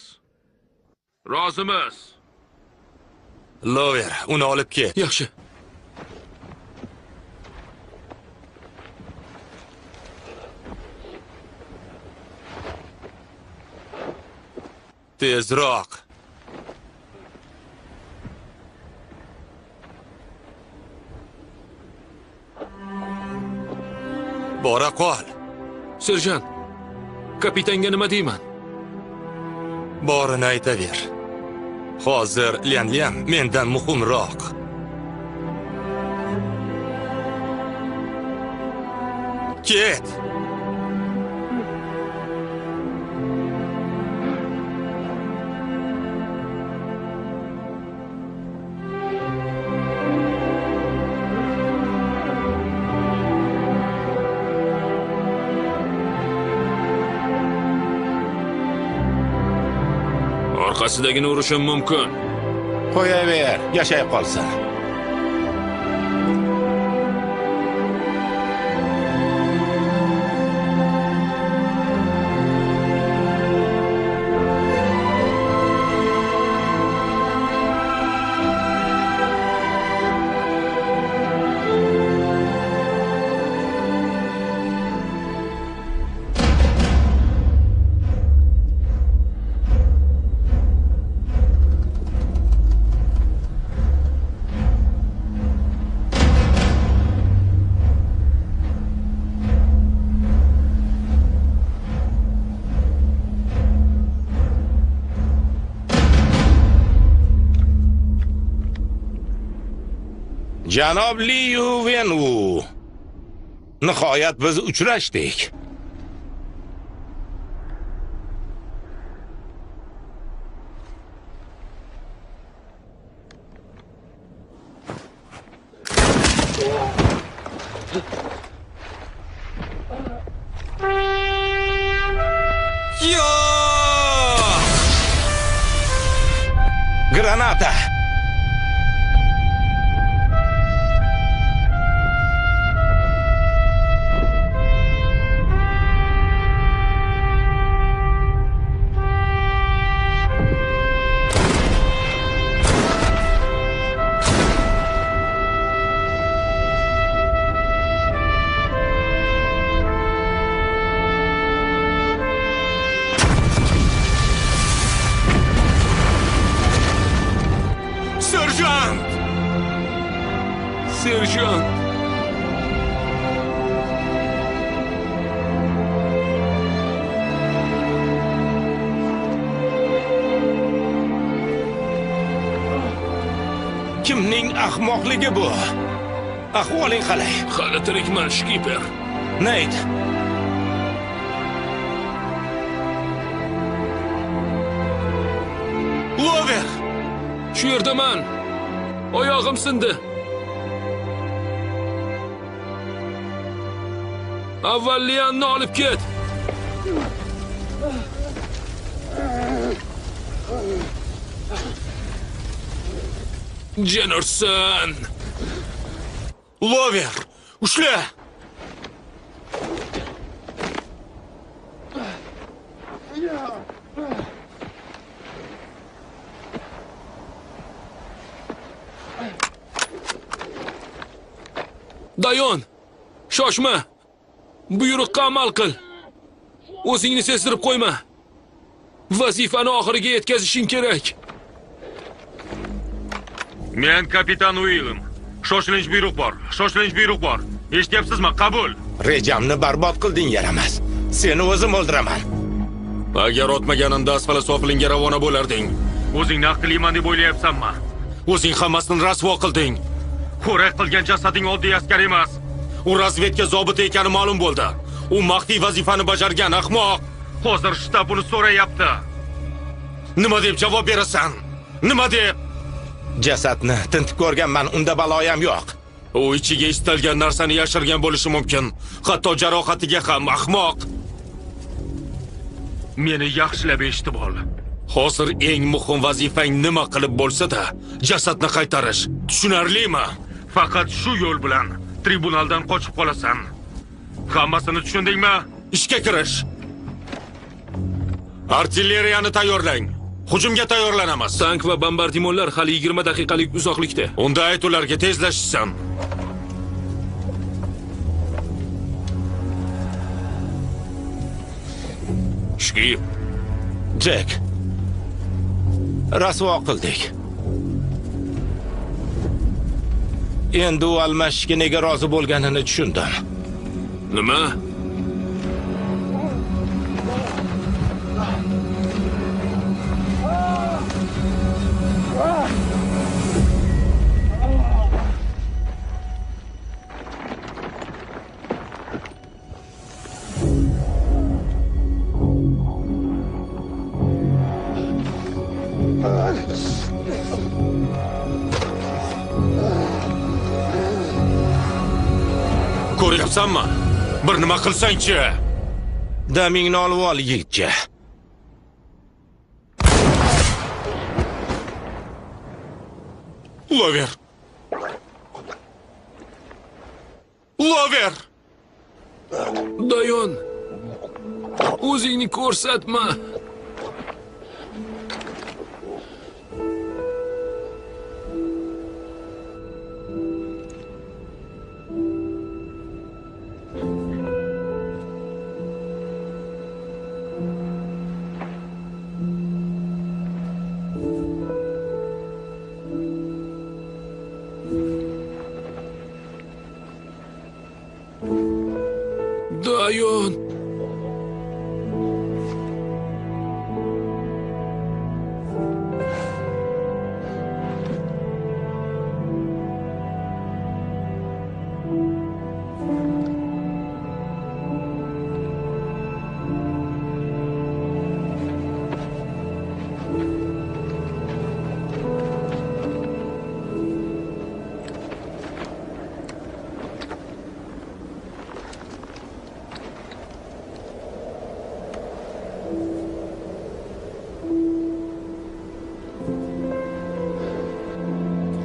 Lover, uni olib ket. Yaxshi. Tezroq. Bora qol. Serjant, kapitanga nima deyman? Borini aytaver. Hozir Lian mendan muhimroq. Ket. Orqasidagini urishim mumkin. Qo'yaver, yashay qolsin. Janob Liu Wenwu. Nihoyat biz uchrashdik. Granata. Serjant! Serjant! Kimning ahmoqligi bu? Ahvoling qalay? Hali tirikman, shkiper. Nayt. Lover! Shu yerdaman. Oyog'im sindi. Avval Lianni olib ket. Jennerson. Lover! Ushla! Dayon, shoshma. Buyruqqa amal qil. O'zingni sezdirib qo'yma. Vazifani oxiriga yetkazishing kerak. Men kapitan Uilim. Shoshilinch buyruq bor. Shoshilinch buyruq bor. Eshityapsizmi? Qabul. Rejamni barbod qilding yaramas. Seni o'zim o'ldiraman. Agar otmaganimda asfala sofilinga ravona bo'larding. O'zingni aqlliman deb o'ylayapsanmi? O'zing hammasini rasvo qilding. Xo'rak qilgan jasading oddiy askar emas. U razvedka zobiti ekani ma'lum bo'ldi. U maxfiy vazifani bajargan ahmoq. Hozir shtab uni so'rayapti. Nima deb javob berasan? Nima deb? Jasadni tintib ko'rganman, unda baloyam yo'q. U ichiga istalgan narsani yashirgan bo'lishi mumkin. Hatto jarohatiga ham ahmoq. Meni yaxshilab eshitib ol. Hozir eng muhim vazifang nima qilib bo'lsa-da, jasadni qaytarish. Tushunarlimi? Faqat shu yo'l bilan tribunaldan qochib qolasan. Hammasini tushundingmi? Ishga kirish. Artilleriyani tayyorlang. Hujumga tayyorlanamiz. Tank va bombardimonlar hali 20 daqiqalik uzoqlikda. Unda ayt ularga tezlashsin. Shkip. Jack. Rasvo qildik. Endi u almashishga nega rozi bo'lganini tushundim. Nima? Ko'ryapsanmi? Bir nima qilsang-chi. Damingni olib ol, yigitcha. Lover. Lover. Dayon. O'zingni ko'rsatma. Dayon.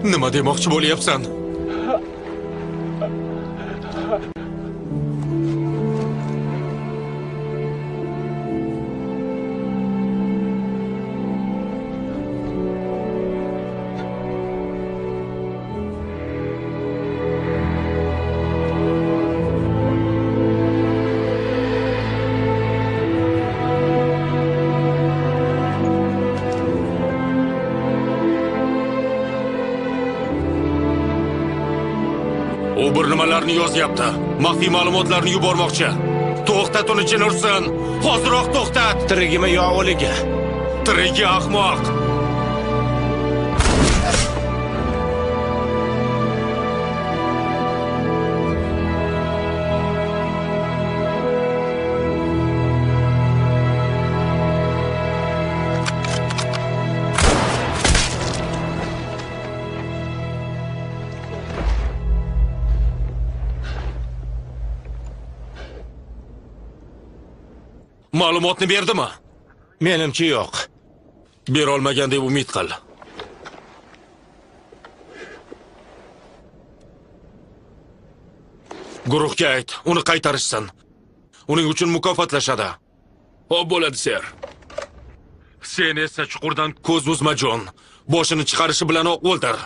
Nima demoqchi bo'lyapsan? U bir nimalarni yozyapti. Maxfiy ma'lumotlarni yubormoqchi. To'xtat uni, Jenurson. Hozirroq to'xtat. Tirigimi yo o'ligi? Tirigi ahmoq. Ma'lumotni berdimi? Menimcha yo'q. Bera olmagan deb umid qil. Guruhga ayt, uni qaytarishsin. Uning uchun mukofotlashadi. Xo'p bo'ladi, ser. Sen esa chuqurdan ko'z uzma, Jon. Boshini chiqarishi bilanoq o'ldir.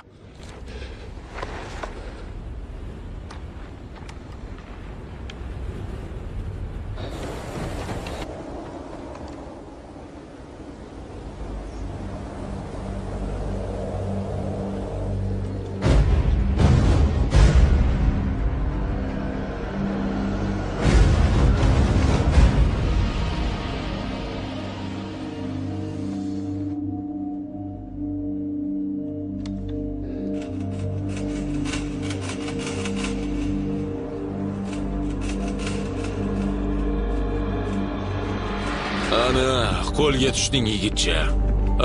Ana, qo'lga tushding yigitcha.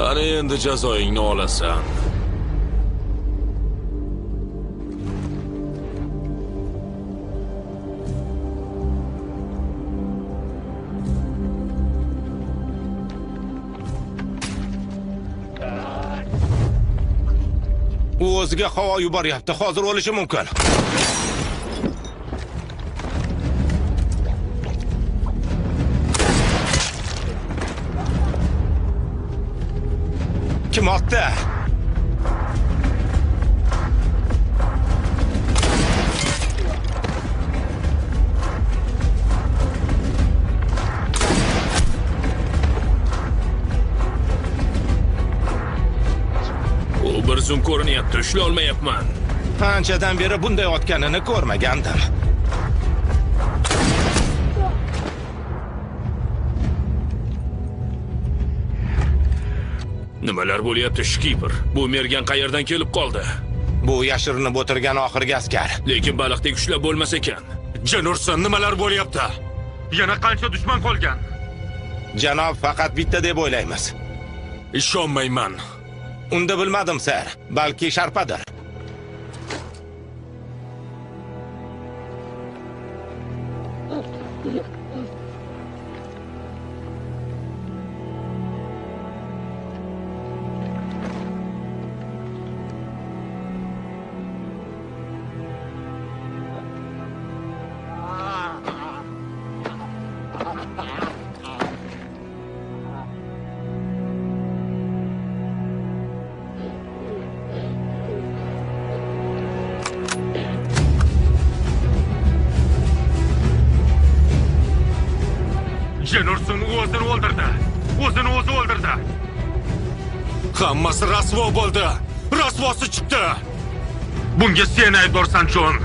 Ana endi jazoingni olasan. U o'ziga havo yuboryapti. Hozir o'lishi mumkin. Kim otdi? U bir zum ko'rinyapti, ushlay olmayapman. Anchadan beri bunday otganini ko'rmagandim. Nimalar bo'lyapti, Shkiper? Bu mergan qayerdan kelib qoldi? Bu yashirinib o'tirgan oxirgi askar. Lekin baliqdek ushlab bo'lmas ekan. Jenurson, nimalar bo'lyapti? Yana qancha dushman qolgan? Janob, faqat bitta deb o'ylaymiz. Ishonmayman. Unda bilmadim, ser. Balki sharpadir. Jenurson o'zini o'ldirdi. O'zini o'zi o'ldirdi. Hammasi rasvo bo'ldi. Rasvosi chiqdi. Bunga sen aybdorsan, Jon.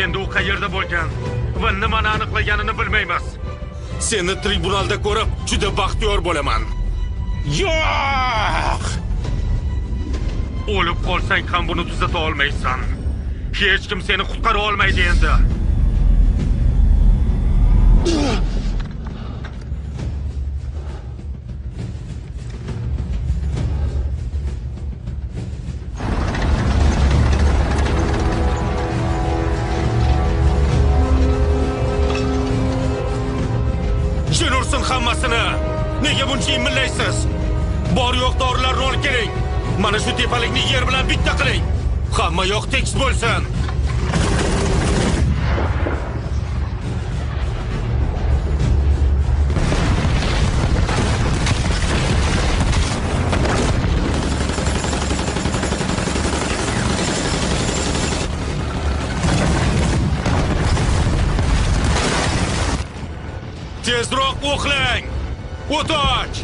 Endi u qayerda bo'lgan va nimani aniqlaganini bilmaymiz. Seni tribunalda ko'rib, juda baxtiyor bo'laman. Yo'q! O'lib qolsang ham buni tuzata olmaysan. Hech kim seni qutqara olmaydi endi. Jenurson hammasini. Nega buncha imillaysiz? Bor yo'q dorilarni olib keling. Mana shu tepalikni yer bilan bitta qiling. Hamma yoq tekis bo'lsin. Tezroq o'qlang! O't och!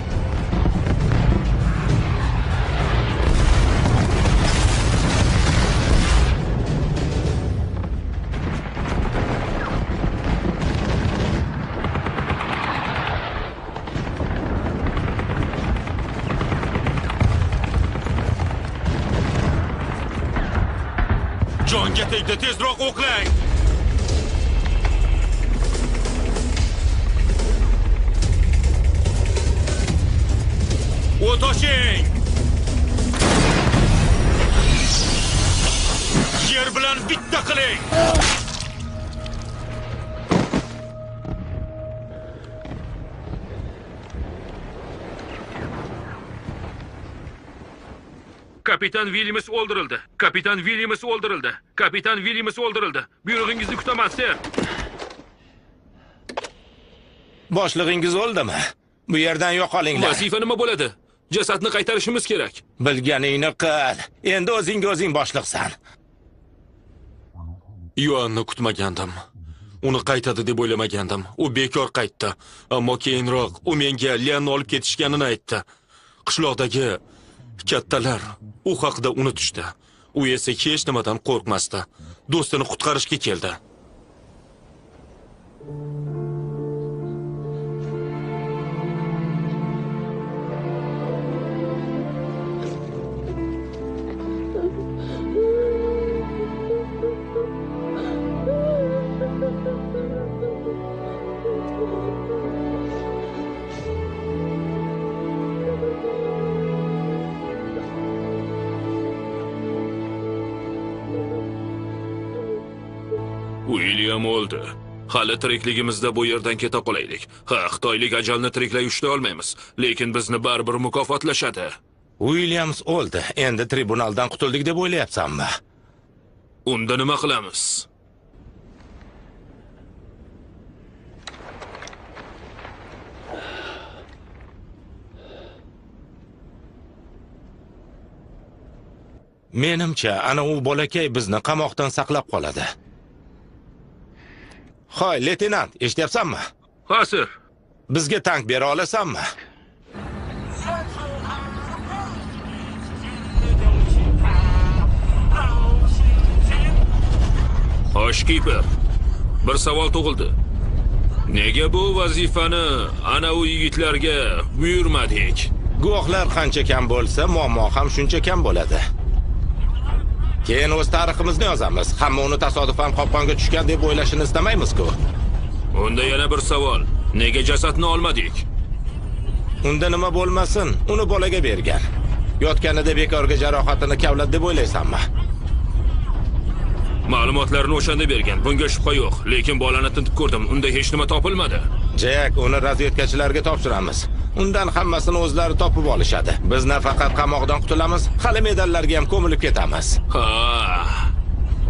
Jonga tegdi, tezroq o'qlang! O't oching! Yer bilan bitta qiling! Kapitan Williams o'ldirildi. Kapitan Williams o'ldirildi. Kapitan Williams o'ldirildi. Buyrug'ingizni kutaman, ser. Boshlig'ingiz o'ldimi? Bu yerdan yo'qolinglar. Vazifa nima bo'ladi? Jasadni qaytarishimiz kerak. Bilganingni qil. Endi o'zing boshliqsan. Yuanni kutmagandim. Uni qaytadi deb o'ylamagandim. U bekor qaytdi. Ammo keyinroq u menga Lianni olib ketishganini aytdi. Qishloqdagi kattalar u haqida unutishdi. U esa hech nimadan qo'rqmasdi. Do'stini qutqarishga keldi. William o'ldi. Hali tirikligimizda bu yerdan keta qolaylik. Ha, xitoylik ajalni tiriklay ushla olmaymiz, lekin bizni baribir mukofotlashadi. Williams o'ldi. Endi tribunaldan qutuldik deb o'ylayapsanmi? Unda nima qilamiz? Menimcha, ana u bolakay bizni qamoqdan saqlab qoladi. Hoy, leytenant, eshityapsanmi? Ha, sir. Bizga tank bera olasanmi? Hoshkiper, bir savol tug'ildi. Nega bu vazifani ana u yigitlarga buyurmadik? Guvohlar qancha kam bo'lsa, muammo ham shuncha kam bo'ladi. Keyin o'z tariximizni yozamiz. Hamma uni tasodifan qopqonga tushgan deb o'ylashini istamaymiz-ku. Unda yana bir savol. Nega jasadni olmadik? Unda nima bo'lmasin, uni bolaga bergan. Yotganida bekorga jarohatini kavladi deb o'ylaysanmi? Ma'lumotlarni o'shanda bergan. Bunga shubha yo'q, lekin bolani tintib ko'rdim. Unda hech nima topilmadi. Jack, uni razvedkachilarga topshiramiz. Undan hammasini o'zlari topib olishadi. Biz nafaqat qamoqdan qutulamiz, hali medallarga ham ko'milib ketamiz. Ha,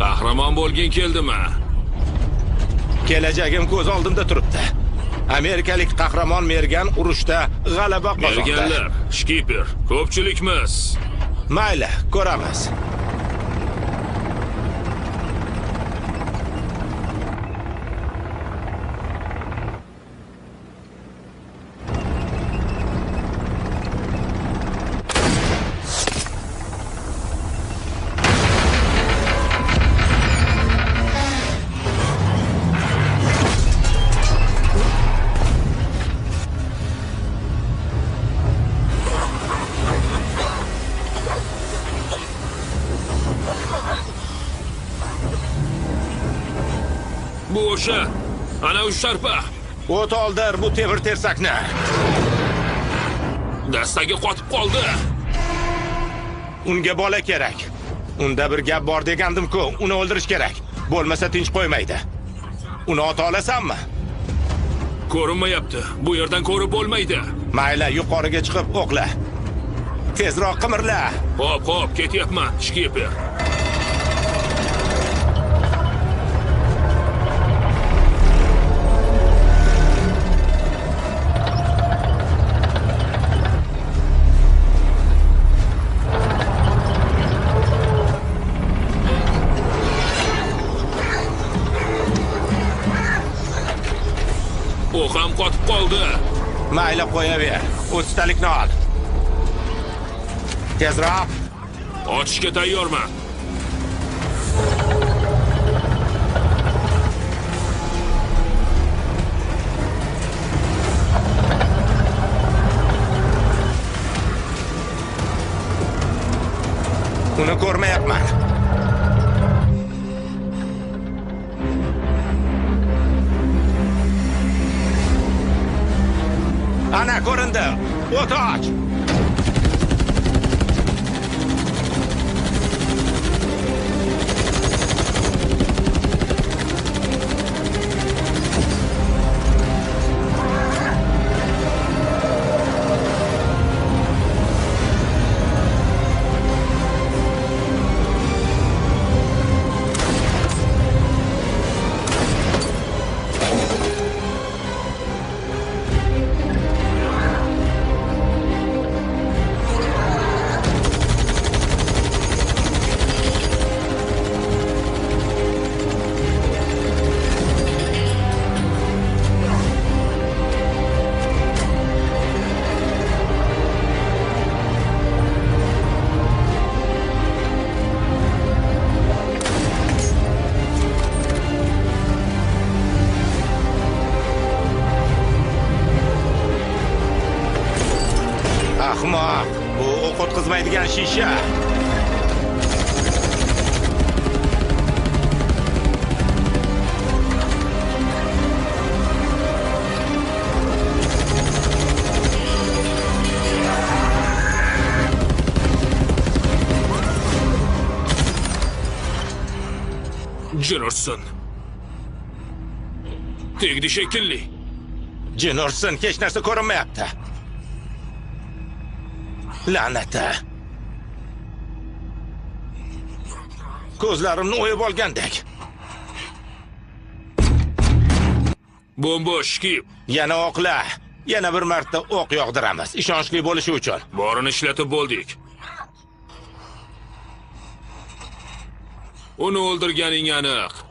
qahramon bo'lgin keldimi? Kelajagim ko'z oldimda turibdi. Amerikalik qahramon Mergan urushda g'alaba qozondi. Merganlar, Shkiper, ko'pchilikmiz. Mayli, ko'ramiz. Bu o'sha, ana u sharpa. O't oldir bu temir tersakni. Dastaga qotib qoldi. Unga bola kerak. Unda bir gap bor degandim-ku, uni o'ldirish kerak. Bo'lmasa tinch qo'ymaydi. Uni ota olasanmi? Ko'rinmayapti. Bu yerdan ko'rib bo'lmaydi. Mayli, yuqoriga chiqib o'qla. Tezroq qimirla. Hop, ketyapman, Shkiper. Mayli qo'yaver. 30 talikni ol. Tezroq. Ochishga tayyorman. Uni ko'rmayapman. Ana ko'rindi. O't och. Ahmoq, bu o'q o'tkazmaydigan shisha. Jin tegdi shekilli. Jin ursin, hech narsa ko'rinmayapti. La'nati. Ko'zlarimni o'yib olgandek. Bombosh kiyib. Yana o'qla. Yana bir marta o'q yog'diramiz, ishonchli bo'lishi uchun. Borini ishlatib bo'ldik. Uni o'ldirganing aniq.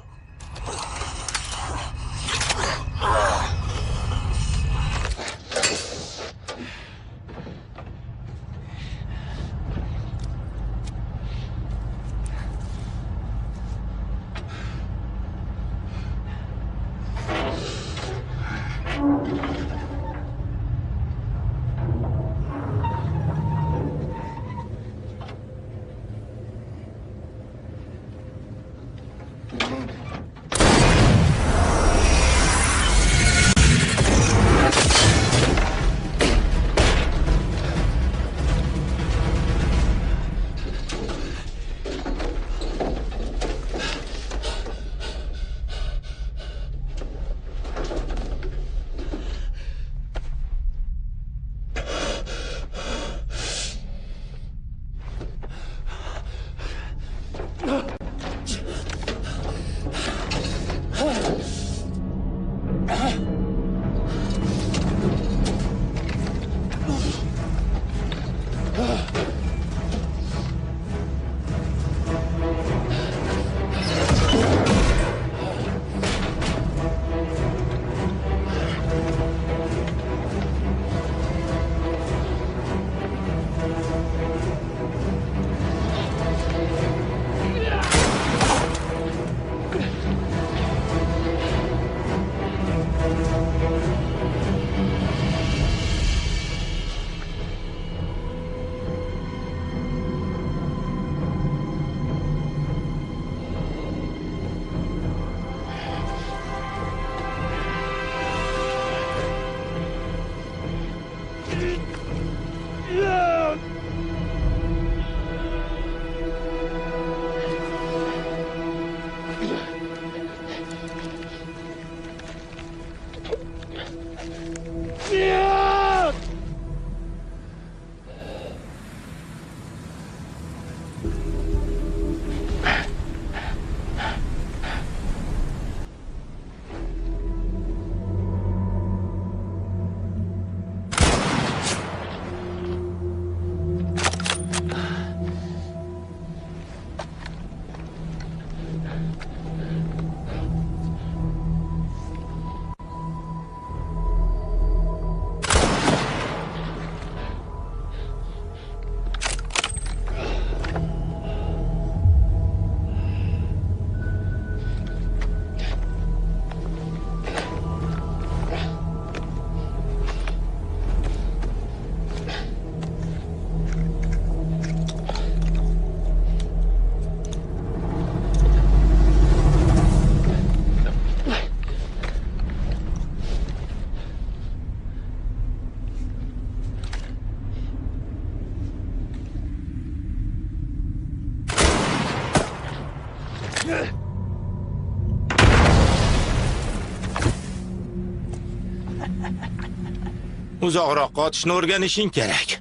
Uzoqroqqa otishni o'rganishing kerak.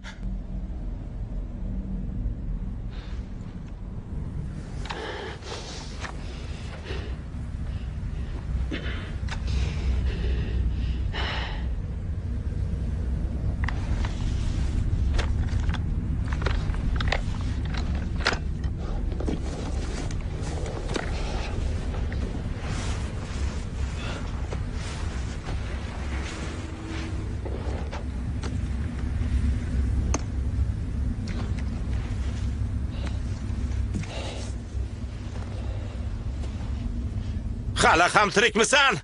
Hali ham tirikmisan?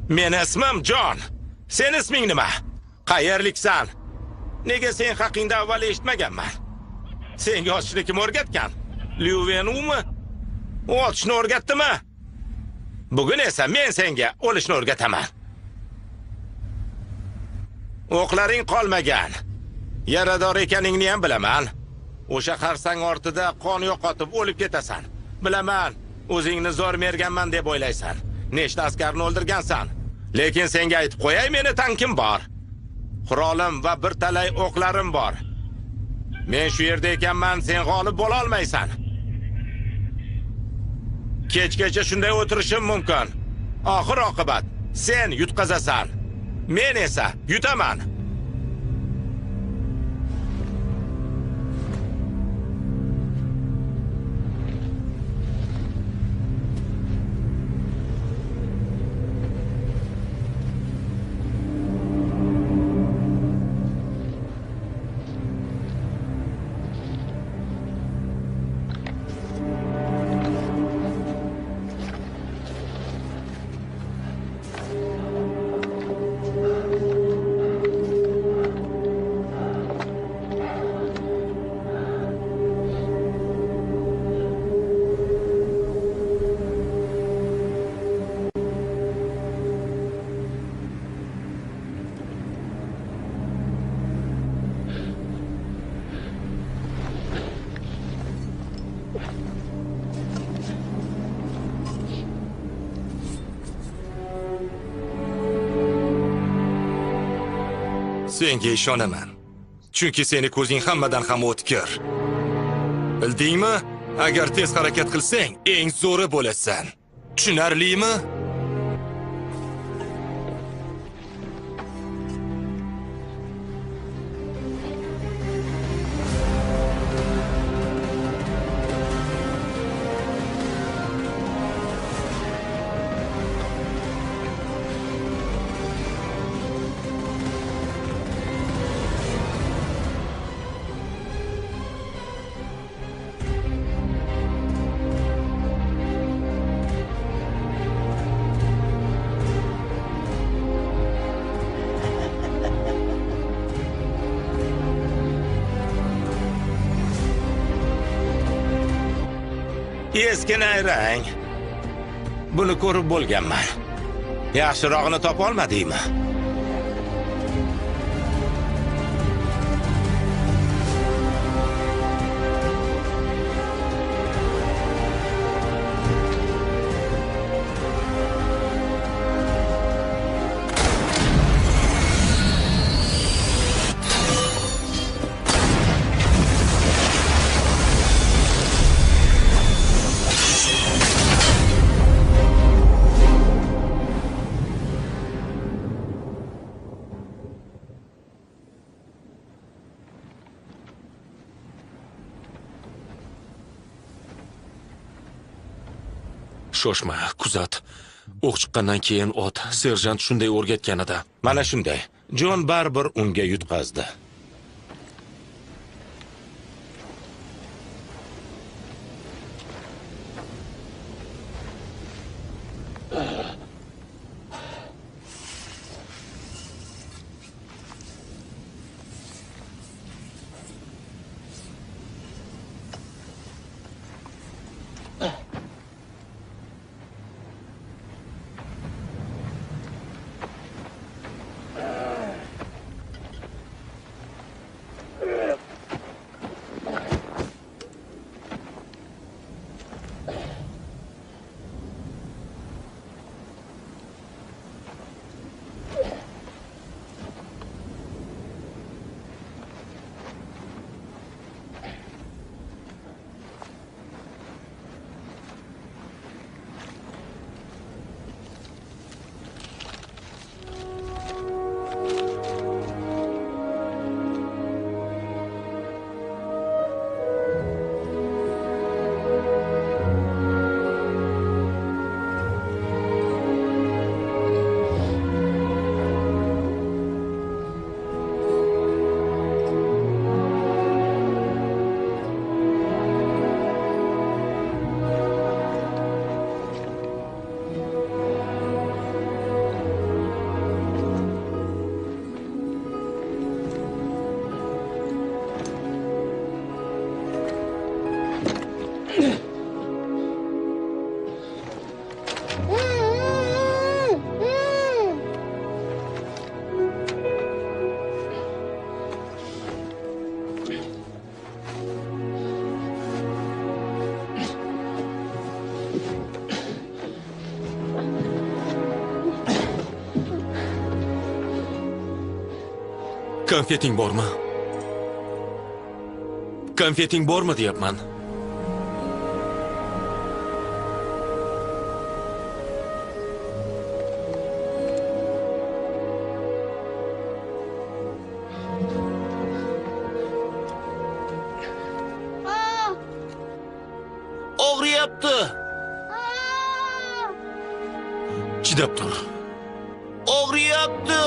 Meni ismim Jon. Sen isming nima? Qayerliksan? Nega sen haqingda avval eshitmaganman? Senga otishni kim o'rgatgan? Liu Wenumi? U otishni o'rgatdimi? Bugun esa men senga o'lishni o'rgataman. O'qlaring qolmagan. Yarador ekaningni ham bilaman. O'sha qarsang ortida qon yo'qotib o'lib ketasan. Bilaman. O'zingni zo'r merganman deb o'ylaysan. Nechta askarni o'ldirgansan? Lekin senga aytib qo'yay, meni tankim bor. Qurolim va bir talay o'qlarim bor. Men shu yerda ekanman, sen g'olib bo'la olmaysan. Kechgacha shunday o'tirishim mumkin. Oxir oqibat sen yutqazasan. Men esa yutaman. Senga ishonaman. Chunki seni ko'zing hammadan ham o'tkir. Bildingmi? Agar tez harakat qilsang, eng zo'ri bo'lasan. Tushunarlimi? Eski nayrang. Buni ko'rib bo'lganman. Yaxshirog'ini topa olmadingmi? Shoshma, kuzat. O'q chiqqandan keyin ot. Serjant shunday o'rgatganida. Mana shunday. Jon baribir unga yutqazdi. Konfeting bormi? Konfeting bormi deyapman. Og'riyapti. Chidab tur. Og'riyapti.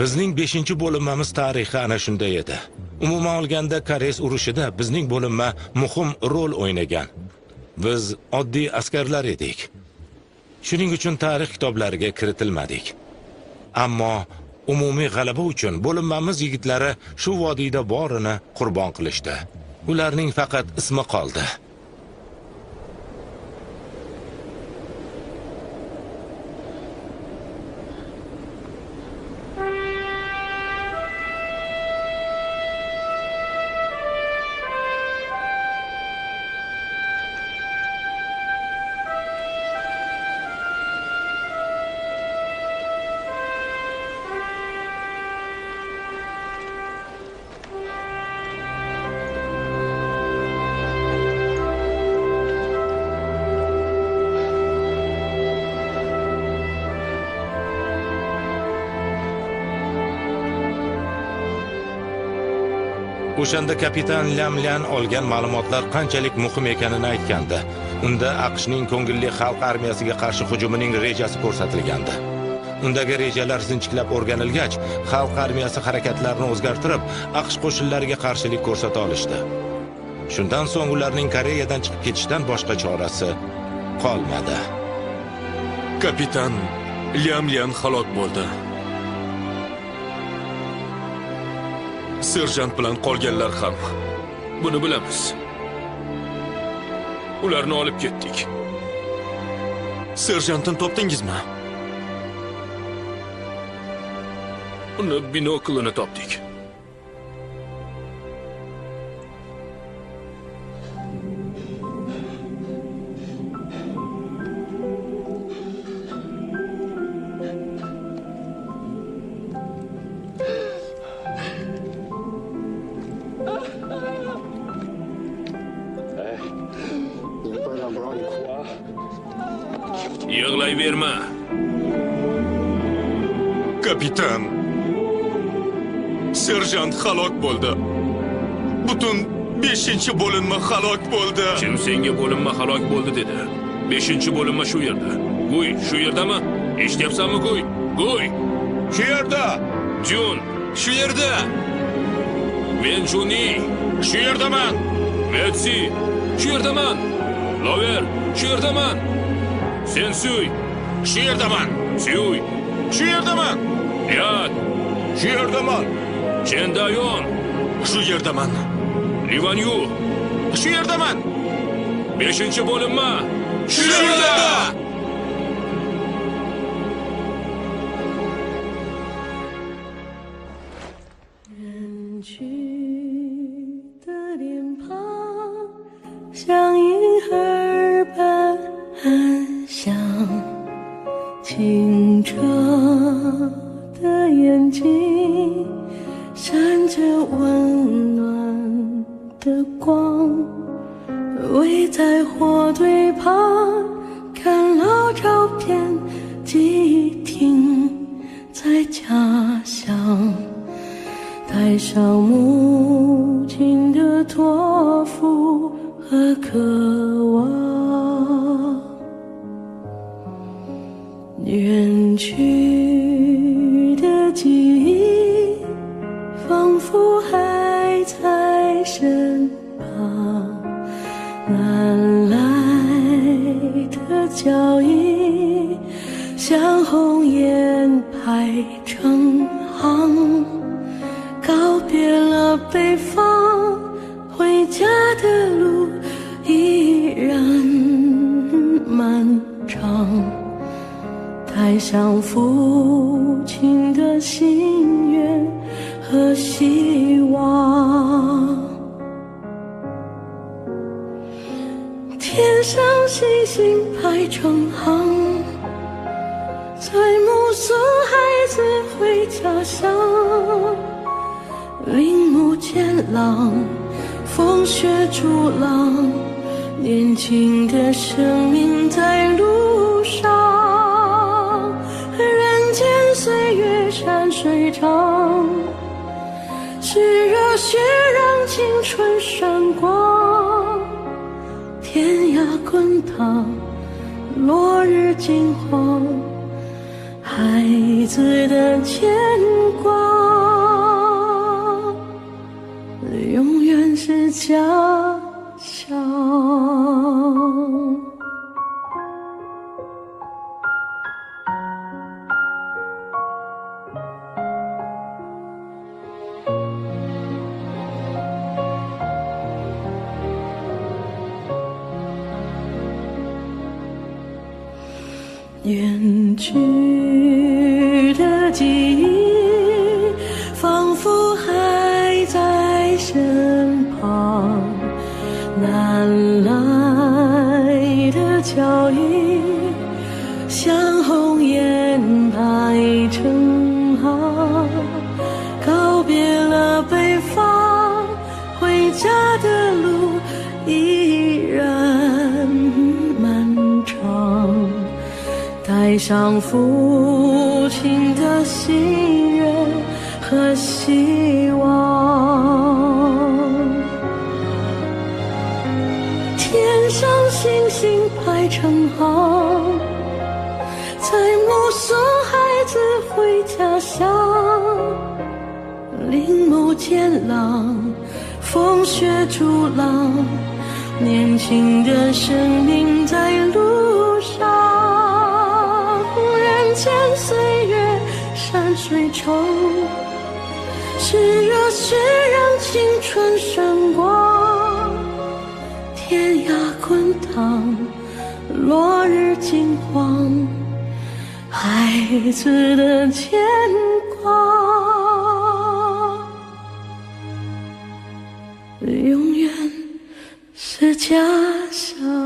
Bizning 5-bo'linmamiz tarixi ana shunday edi. Umuman olganda Koreys urushida bizning bo'linma muhim rol o'ynagan. Biz oddiy askarlar edik. Shuning uchun tarix kitoblariga kiritilmadik. Ammo umumiy g'alaba uchun bo'linmamiz yigitlari shu vodiyda borini qurbon qilishdi. Ularning faqat ismi qoldi. O'shanda kapitan Lamlan olgan ma'lumotlar qanchalik muhim ekanini aytgandi. Unda AQShning ko'ngilli xalq armiyasiga qarshi hujumining rejasi ko'rsatilgandi. Undagi rejalar sinchiklab o'rganilgach, xalq armiyasi harakatlarini o'zgartirib, AQSh qo'shinlariga qarshilik ko'rsata olishdi. Shundan so'ng ularning Koreyadan chiqib ketishdan boshqa chorasi qolmadi. Kapitan Lamlan halok bo'ldi. Serjant bilan qolganlar ham. Buni bilamiz. Ularni olib ketdik. Serjantni topdingizmi? Uni binoklini topdik. Yig'layverma. Kapitan. Serjant halok bo'ldi. Butun 5-bo'linma halok bo'ldi. Kim senga bo'linma halok bo'ldi dedi? 5-bo'linma shu yerda. Guy, shu yerdami? Eshityapsanmi, Guy? Guy! Shu yerda. Jun, Shu yerda. men Juni. Shu yerdaman. Metsi, shu yerdaman. Lover, shu yerdaman. Sen Suy, Shu yerdaman. Suy, Shu yerdaman. Yat, Shu yerdaman. Chen Dayon, Shu yerdaman. Livan Yu, Shu yerdaman. 5-bo'linma. Shu yerda.围在火堆旁，看老照片。远去的记忆仿佛还在身旁，南来的脚印像鸿雁排成行，告别了北方，回家的路依然漫长，太想父亲的心愿和希望。天上星星排成行，在目送孩子回家乡，铃木健朗，风雪阻挡，年轻的生命在路上，人间岁月山水长，是热血让青春闪光，天涯滚烫，落日金黄，孩子的牵挂永远是家乡。远去的记忆仿佛还在身旁，南来的脚印像鸿雁排成行，告别了北方，回家的路依然漫长，带上父亲的心愿和希望。天上星星排成行，在目送孩子回家乡，铃木健朗，风雪阻挡，年轻的生命在路上，人间岁月山水长，是热血让青春闪光，天涯滚烫，落日金黄，孩子的牵挂永远是家乡。